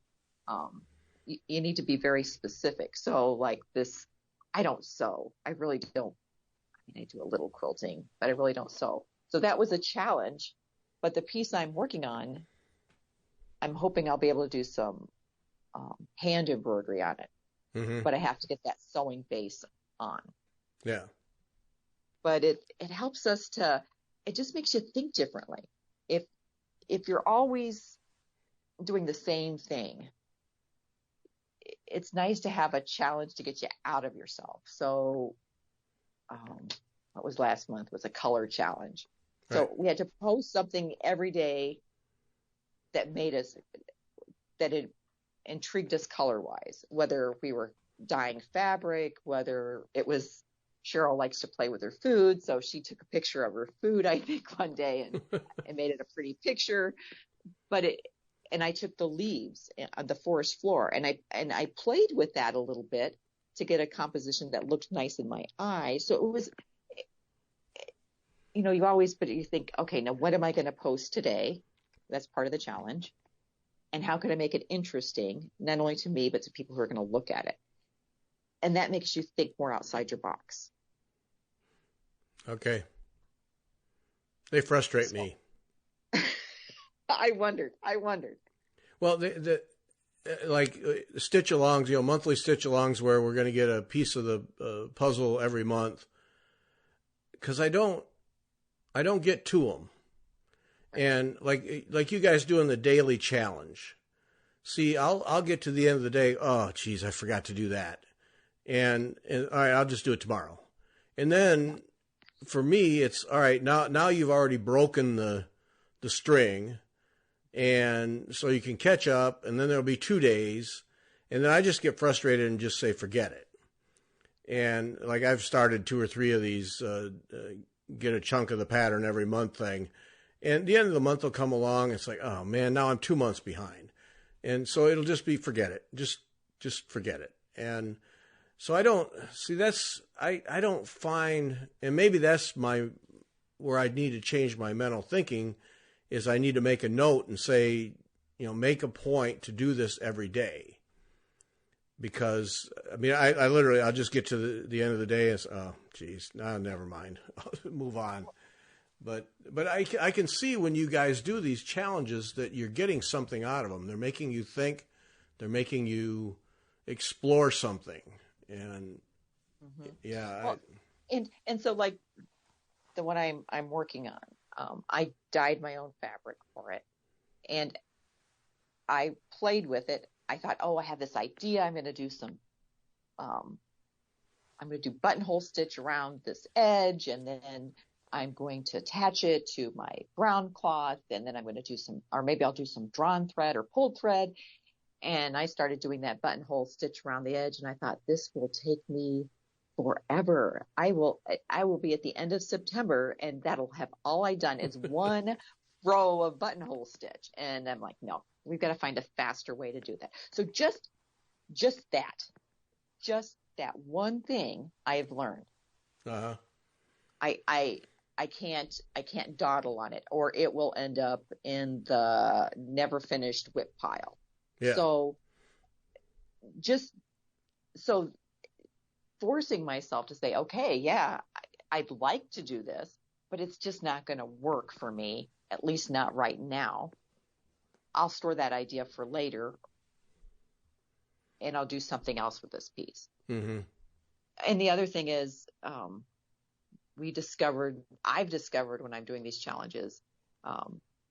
You need to be very specific. So like this, I don't sew. I really don't. I mean, I do a little quilting, but I really don't sew. So that was a challenge. But the piece I'm working on, I'm hoping I'll be able to do some hand embroidery on it. Mm-hmm. But I have to get that sewing base on. Yeah. But it helps us it just makes you think differently. If you're always doing the same thing, it's nice to have a challenge to get you out of yourself. So what was last month was a color challenge. So right. we had to post something every day that it intrigued us color wise, whether we were dyeing fabric, whether it was, Cheryl likes to play with her food. So she took a picture of her food, I think, one day and made it a pretty picture. And I took the leaves on the forest floor and I played with that a little bit to get a composition that looked nice in my eye. So it was, you think, okay, now what am I going to post today? That's part of the challenge. And how can I make it interesting, not only to me, but to people who are going to look at it? And that makes you think more outside your box. Okay. They frustrate me. I wondered. Well, the stitch-alongs, monthly stitch-alongs where we're going to get a piece of the puzzle every month, because I don't get to them. And like you guys doing the daily challenge. See, I'll get to the end of the day. Oh, geez, I forgot to do that. And all right, I'll just do it tomorrow. And then for me, it's all right. Now you've already broken the string, and so you can catch up. And then there'll be 2 days, and then I just get frustrated and just say forget it. And like I've started 2 or 3 of these get a chunk of the pattern every month thing. And the end of the month will come along. It's like, oh man, now I'm 2 months behind. And so it'll just be, forget it. Just forget it. And so I don't see I don't find, and maybe that's where I need to change my mental thinking, is I need to make a note and say, make a point to do this every day. Because, I mean, I literally, I'll just get to the end of the day and say, oh, geez, no, never mind. I'll move on. But I can see when you guys do these challenges that you're getting something out of them. They're making you think. They're making you explore something. And, yeah. Well, and so, like, the one I'm working on, I dyed my own fabric for it. And I played with it. I thought, oh, I have this idea. I'm going to do buttonhole stitch around this edge, and then I'm going to attach it to my brown cloth, and then I'm going to do maybe I'll do some drawn thread or pulled thread. And I started doing that buttonhole stitch around the edge, and I thought, this will take me forever. I will be at the end of September, and that'll have all I've done is one row of buttonhole stitch. And I'm like, no, we've got to find a faster way to do that. So just that one thing I've learned. Uh-huh. I can't dawdle on it, or it will end up in the never finished whip pile. Yeah. So forcing myself to say, okay, yeah, I'd like to do this, but it's just not going to work for me, at least not right now. I'll store that idea for later, and I'll do something else with this piece. Mm-hmm. And the other thing is, I've discovered when I'm doing these challenges,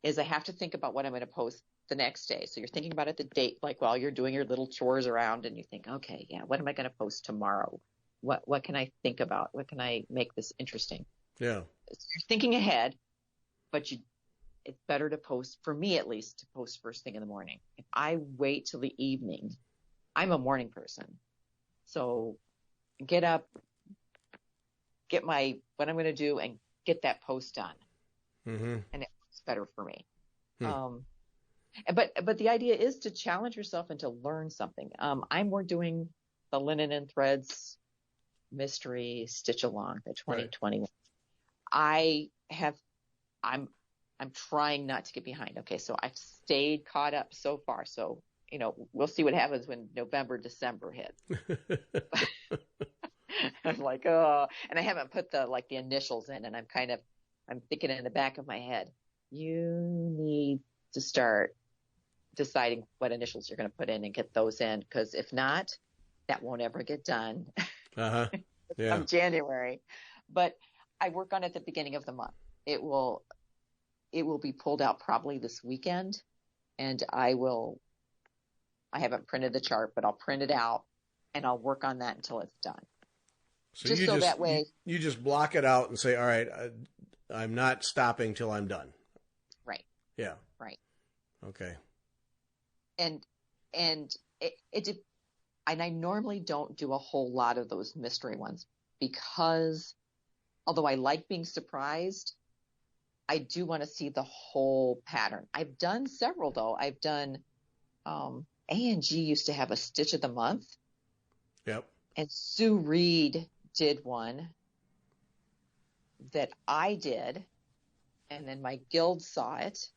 is I have to think about what I'm going to post the next day. So you're thinking about it the date, like while you're doing your little chores around, and you think, okay, yeah, what am I going to post tomorrow? What can I think about? What can I make this interesting? Yeah. So you're thinking ahead, but it's better to post, for me at least, to post first thing in the morning. If I wait till the evening, I'm a morning person. So get up, get what I'm going to do, and get that post done. Mm-hmm. And it works better for me. But the idea is to challenge yourself and to learn something. We're doing the Linen and Threads Mystery Stitch Along, the 2021. Right. I'm trying not to get behind. Okay, so I've stayed caught up so far. So, we'll see what happens when November, December hits. I'm like, oh, and I haven't put the initials in, and I'm thinking in the back of my head, you need to start deciding what initials you're going to put in and get those in, because if not, that won't ever get done. Uh-huh. Yeah. From January. But I work on it at the beginning of the month. It will be pulled out probably this weekend, and I haven't printed the chart, but I'll print it out and I'll work on that until it's done. So that way you just block it out and say, all right, I'm not stopping till I'm done. Right. Yeah. Right. Okay. And I normally don't do a whole lot of those mystery ones, because although I like being surprised, I do want to see the whole pattern. I've done several though. I've done, A&G used to have a Stitch of the Month. Yep. And Sue Reed did one that I did, and then my guild saw it,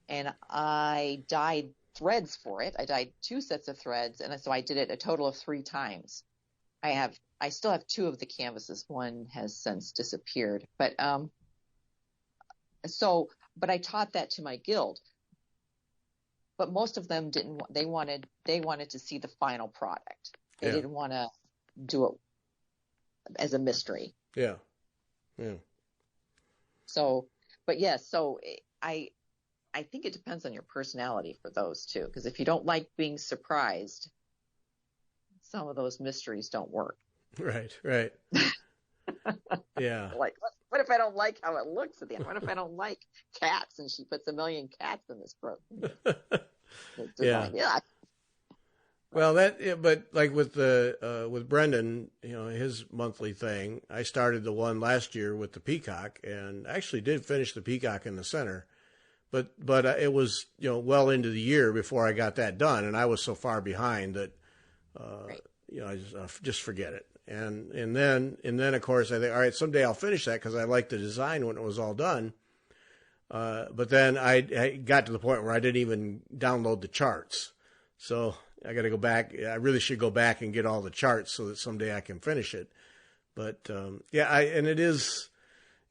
and I dyed threads for it. I dyed 2 sets of threads, and so I did it a total of 3 times. I still have 2 of the canvases. One has since disappeared, but I taught that to my guild. But most of them didn't. They wanted to see the final product. They didn't want to do it as a mystery. Yeah. Yeah. So, but yes, so I think it depends on your personality for those too, because if you don't like being surprised, some of those mysteries don't work. Right. Yeah. Like, what if I don't like how it looks at the end? What if I don't like cats and she puts 1 million cats in this program? Yeah. Well, but like with Brendan, his monthly thing, I started the one last year with the peacock, and actually did finish the peacock in the center. But it was well into the year before I got that done, and I was so far behind that Right. I just forget it. And then of course I think, all right, someday I'll finish that because I liked the design when it was all done. But then I got to the point where I didn't even download the charts. So I got to go back. I really should go back and get all the charts so that someday I can finish it. But and it is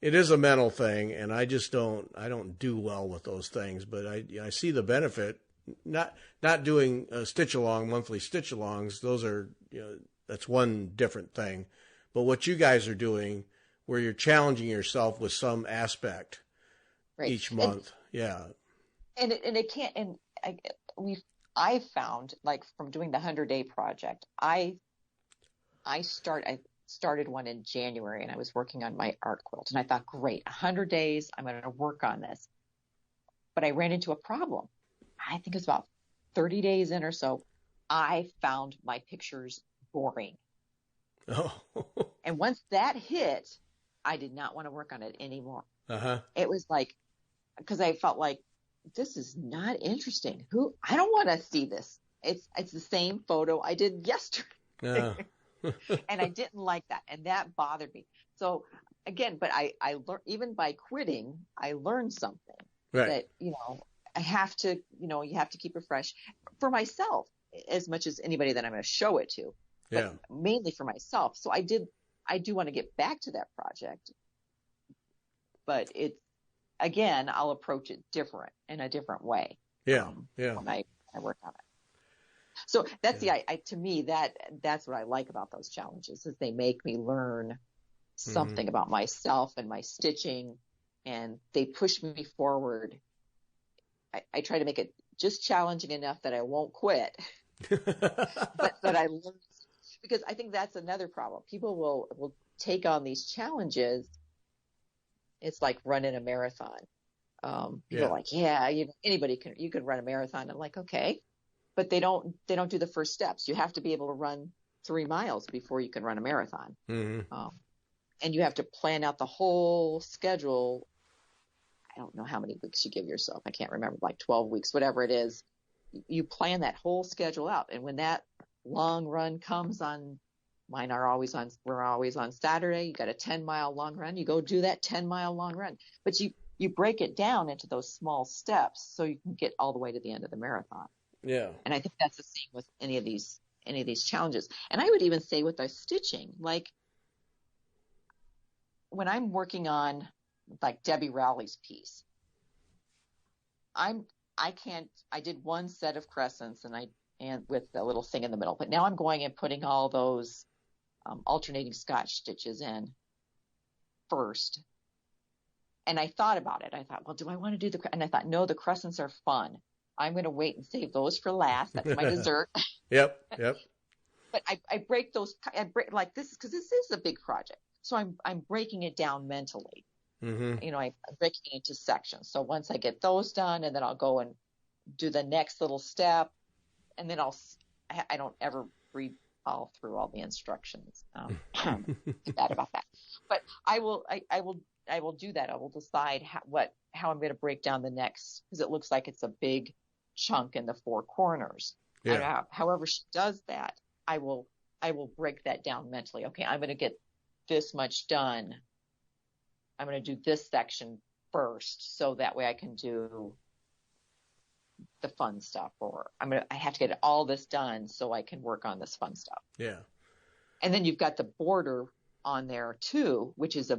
a mental thing, and I don't do well with those things. But I see the benefit. Not doing monthly stitch alongs. Those are that's one different thing. But what you guys are doing, where you're challenging yourself with some aspect Right. each month. Yeah. And it can't, and I found, like, from doing the 100-day project, I started one in January, and I was working on my art quilt, and I thought, great, 100 days, I'm going to work on this. But I ran into a problem. I think it was about 30 days in or so. I found my pictures boring. Oh. And once that hit, I did not want to work on it anymore. Uh-huh. It was like, because I felt like, this is not interesting. I don't want to see this. It's the same photo I did yesterday. And I didn't like that. And that bothered me. So again, but I learned, even by quitting, I learned something Right. that, I have to, you have to keep it fresh for myself as much as anybody that I'm going to show it to, but mainly for myself. So I do want to get back to that project, but again, I'll approach it in a different way. Yeah. When I work on it. So that's to me, that's what I like about those challenges, is they make me learn something about myself and my stitching, and they push me forward. I try to make it just challenging enough that I won't quit, but that I learn, because I think that's another problem. People will take on these challenges. It's like running a marathon. People are like, anybody you can run a marathon. I'm like, okay, but they don't do the first steps. You have to be able to run 3 miles before you can run a marathon. And you have to plan out the whole schedule. I don't know how many weeks you give yourself. I can't remember, like 12 weeks, whatever it is. You plan that whole schedule out. And when that long run comes on, we're always on Saturday. You got a 10-mile long run. You go do that 10-mile long run. But you break it down into those small steps so you can get all the way to the end of the marathon. Yeah. And I think that's the same with any of these challenges. And I would even say with our stitching, like when I'm working on like Debbie Rowley's piece, I did one set of crescents and with a little thing in the middle, but now I'm going and putting all those alternating Scotch stitches in first. And I thought about it. I thought, well, do I want to do and I thought, no, the crescents are fun. I'm going to wait and save those for last. That's my dessert. Yep. But I break like this, because this is a big project. So I'm breaking it down mentally. I'm breaking it into sections. So once I get those done, and then I'll go and do the next little step, and then I don't ever read all through all the instructions. Too bad about that. But I will do that. I will decide how I'm going to break down the next, because it looks like it's a big chunk in the 4 corners. Yeah. However she does that, I will break that down mentally. Okay, I'm going to get this much done. I'm going to do this section first, so that way I can do the fun stuff, or I have to get all this done so I can work on this fun stuff. Yeah. And then you've got the border on there too, which is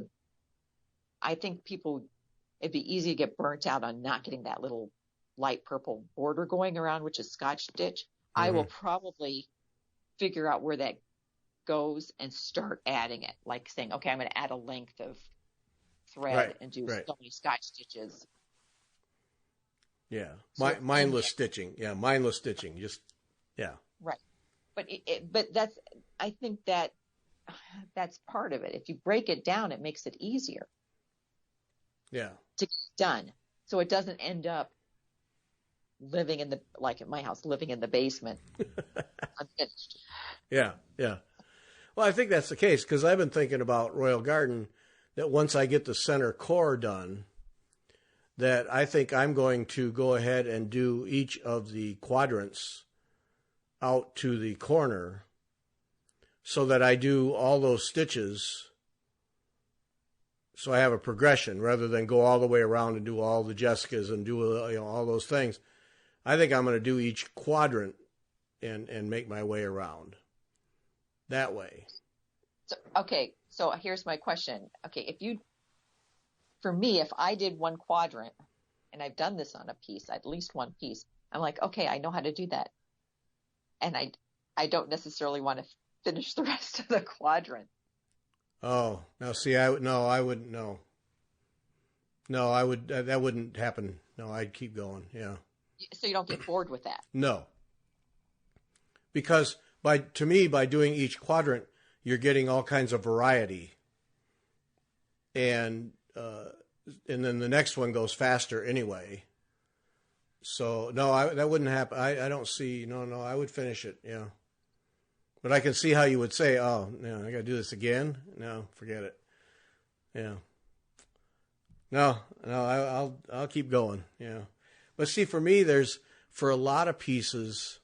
I think it'd be easy to get burnt out on not getting that little light purple border going around, which is Scotch stitch. I will probably figure out where that goes and start adding it, like saying, okay, I'm going to add a length of thread and do so many Scotch stitches. Yeah. Mindless stitching. Yeah. Mindless stitching. Just, yeah. Right. But I think that's part of it. If you break it down, it makes it easier. Yeah. To get done. So it doesn't end up living in the, like at my house, living in the basement. Unfinished. Yeah, yeah. Well, I think that's the case because I've been thinking about Royal Garden that once I get the center core done, that I think I'm going to go ahead and do each of the quadrants out to the corner so that I do all those stitches so I have a progression rather than go all the way around and do all the Jessicas and do all those things. I think I'm going to do each quadrant and make my way around that way. So, okay, so here's my question. Okay, for me, if I did one quadrant, and I've done this on a piece, at least one piece, I'm like, okay, I know how to do that. And I don't necessarily want to finish the rest of the quadrant. Oh, now see, I wouldn't, no. No, that wouldn't happen. No, I'd keep going, yeah. So you don't get bored with that? No. Because to me, by doing each quadrant, you're getting all kinds of variety. And then the next one goes faster anyway. So no, that wouldn't happen. I don't see. No, I would finish it. Yeah, but I can see how you would say, "Oh, no, I got to do this again." No, forget it. Yeah. No, I'll keep going. Yeah, but see, for me, for a lot of pieces,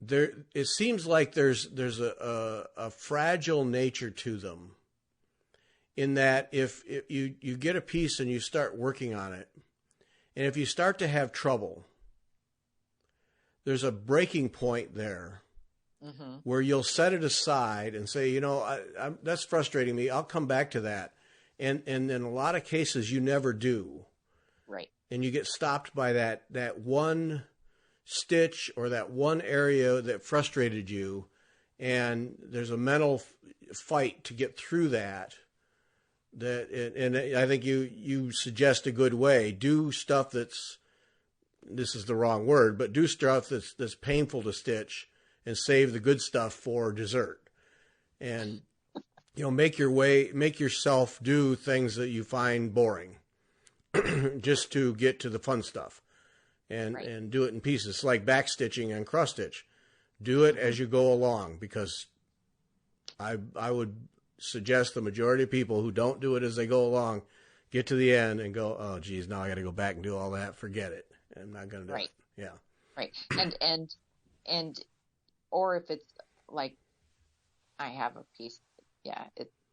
it seems like there's a fragile nature to them. In that if you get a piece and you start working on it, and if you start to have trouble, there's a breaking point there where you'll set it aside and say, that's frustrating me. I'll come back to that. And in a lot of cases, you never do. Right. And you get stopped by that one stitch or that one area that frustrated you. And there's a mental fight to get through that. And I think you suggest a good way. Do stuff this is the wrong word, but do stuff that's painful to stitch and save the good stuff for dessert. And, make yourself do things that you find boring just to get to the fun stuff and do it in pieces, like back stitching and cross stitch. Do it as you go along, because I would suggest the majority of people who don't do it as they go along get to the end and go, oh, geez, now I got to go back and do all that. Forget it. I'm not going to do it. Yeah. Right. And or if it's like I have a piece,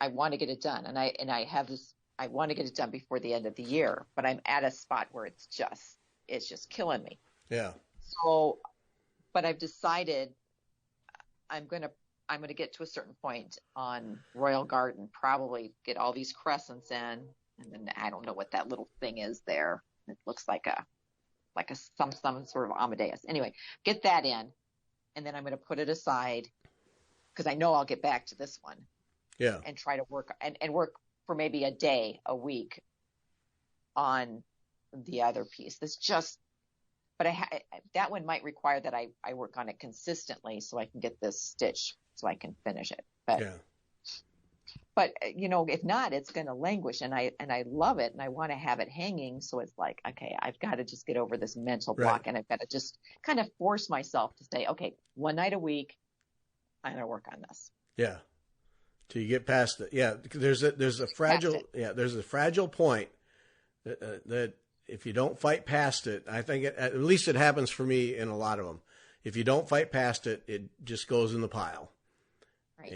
I want to get it done, and I have this. I want to get it done before the end of the year, but I'm at a spot where it's just killing me. Yeah. So, but I've decided I'm gonna get to a certain point on Royal Garden, probably get all these crescents in, and then I don't know what that little thing is there. It looks like some sort of Amadeus. Anyway, get that in, and then I'm going to put it aside because I know I'll get back to this one. Yeah. And try to work and work for maybe a day, a week on the other piece. But that one might require that I work on it consistently so I can get this stitch so I can finish it. But if not, it's going to languish, and I love it, and I want to have it hanging. So it's like, okay, I've got to just get over this mental block, and I've got to just kind of force myself to say, okay, one night a week, I'm going to work on this. Yeah. Till you get past it. Yeah. There's a fragile point that if you don't fight past it, I think at least it happens for me in a lot of them. If you don't fight past it, it just goes in the pile. Right.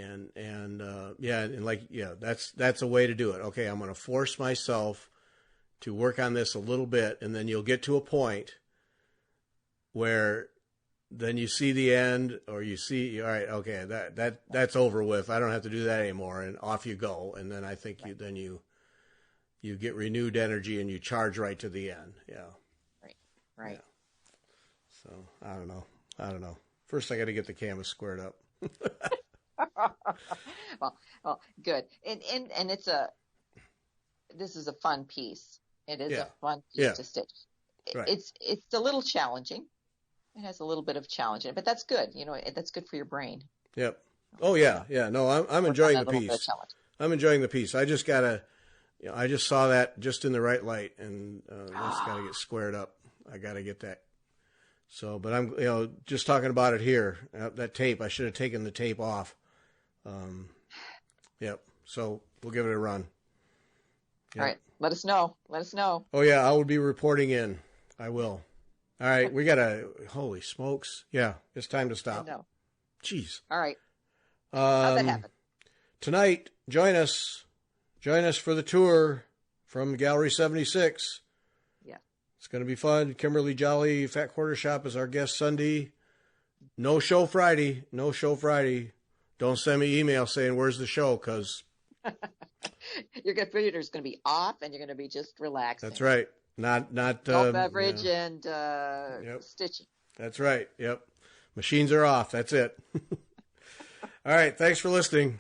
That's a way to do it. Okay, I'm going to force myself to work on this a little bit, and then you'll get to a point where then you see the end, or you see, all right, okay, that's over with. I don't have to do that anymore, and off you go. And then I think you get renewed energy and you charge right to the end. Yeah. Right. Yeah. So I don't know. First, I got to get the canvas squared up. well, good. And this is a fun piece. It is a fun piece to stitch. Right. It's a little challenging. It has a little bit of challenge in it, but that's good. That's good for your brain. Yep. Oh yeah. Yeah. No, I'm enjoying the piece. I'm enjoying the piece. I just gotta Yeah, I just saw that just in the right light, and that's got to get squared up. I got to get that. So, but I'm, just talking about it here. That tape, I should have taken the tape off. Yep. So we'll give it a run. Yep. All right. Let us know. Let us know. Oh yeah, I will be reporting in. I will. All right, we gotta. Holy smokes! Yeah, it's time to stop. No. Jeez. All right. How'd that happen? Tonight, join us. Join us for the tour from Gallery 76. Yeah. It's going to be fun. Kimberly Jolly, Fat Quarter Shop is our guest Sunday. No show Friday. No show Friday. Don't send me email saying, where's the show? Because your computer's going to be off and you're going to be just relaxing. that's right. Not no beverage and stitching. That's right. Yep. Machines are off. That's it. All right. Thanks for listening.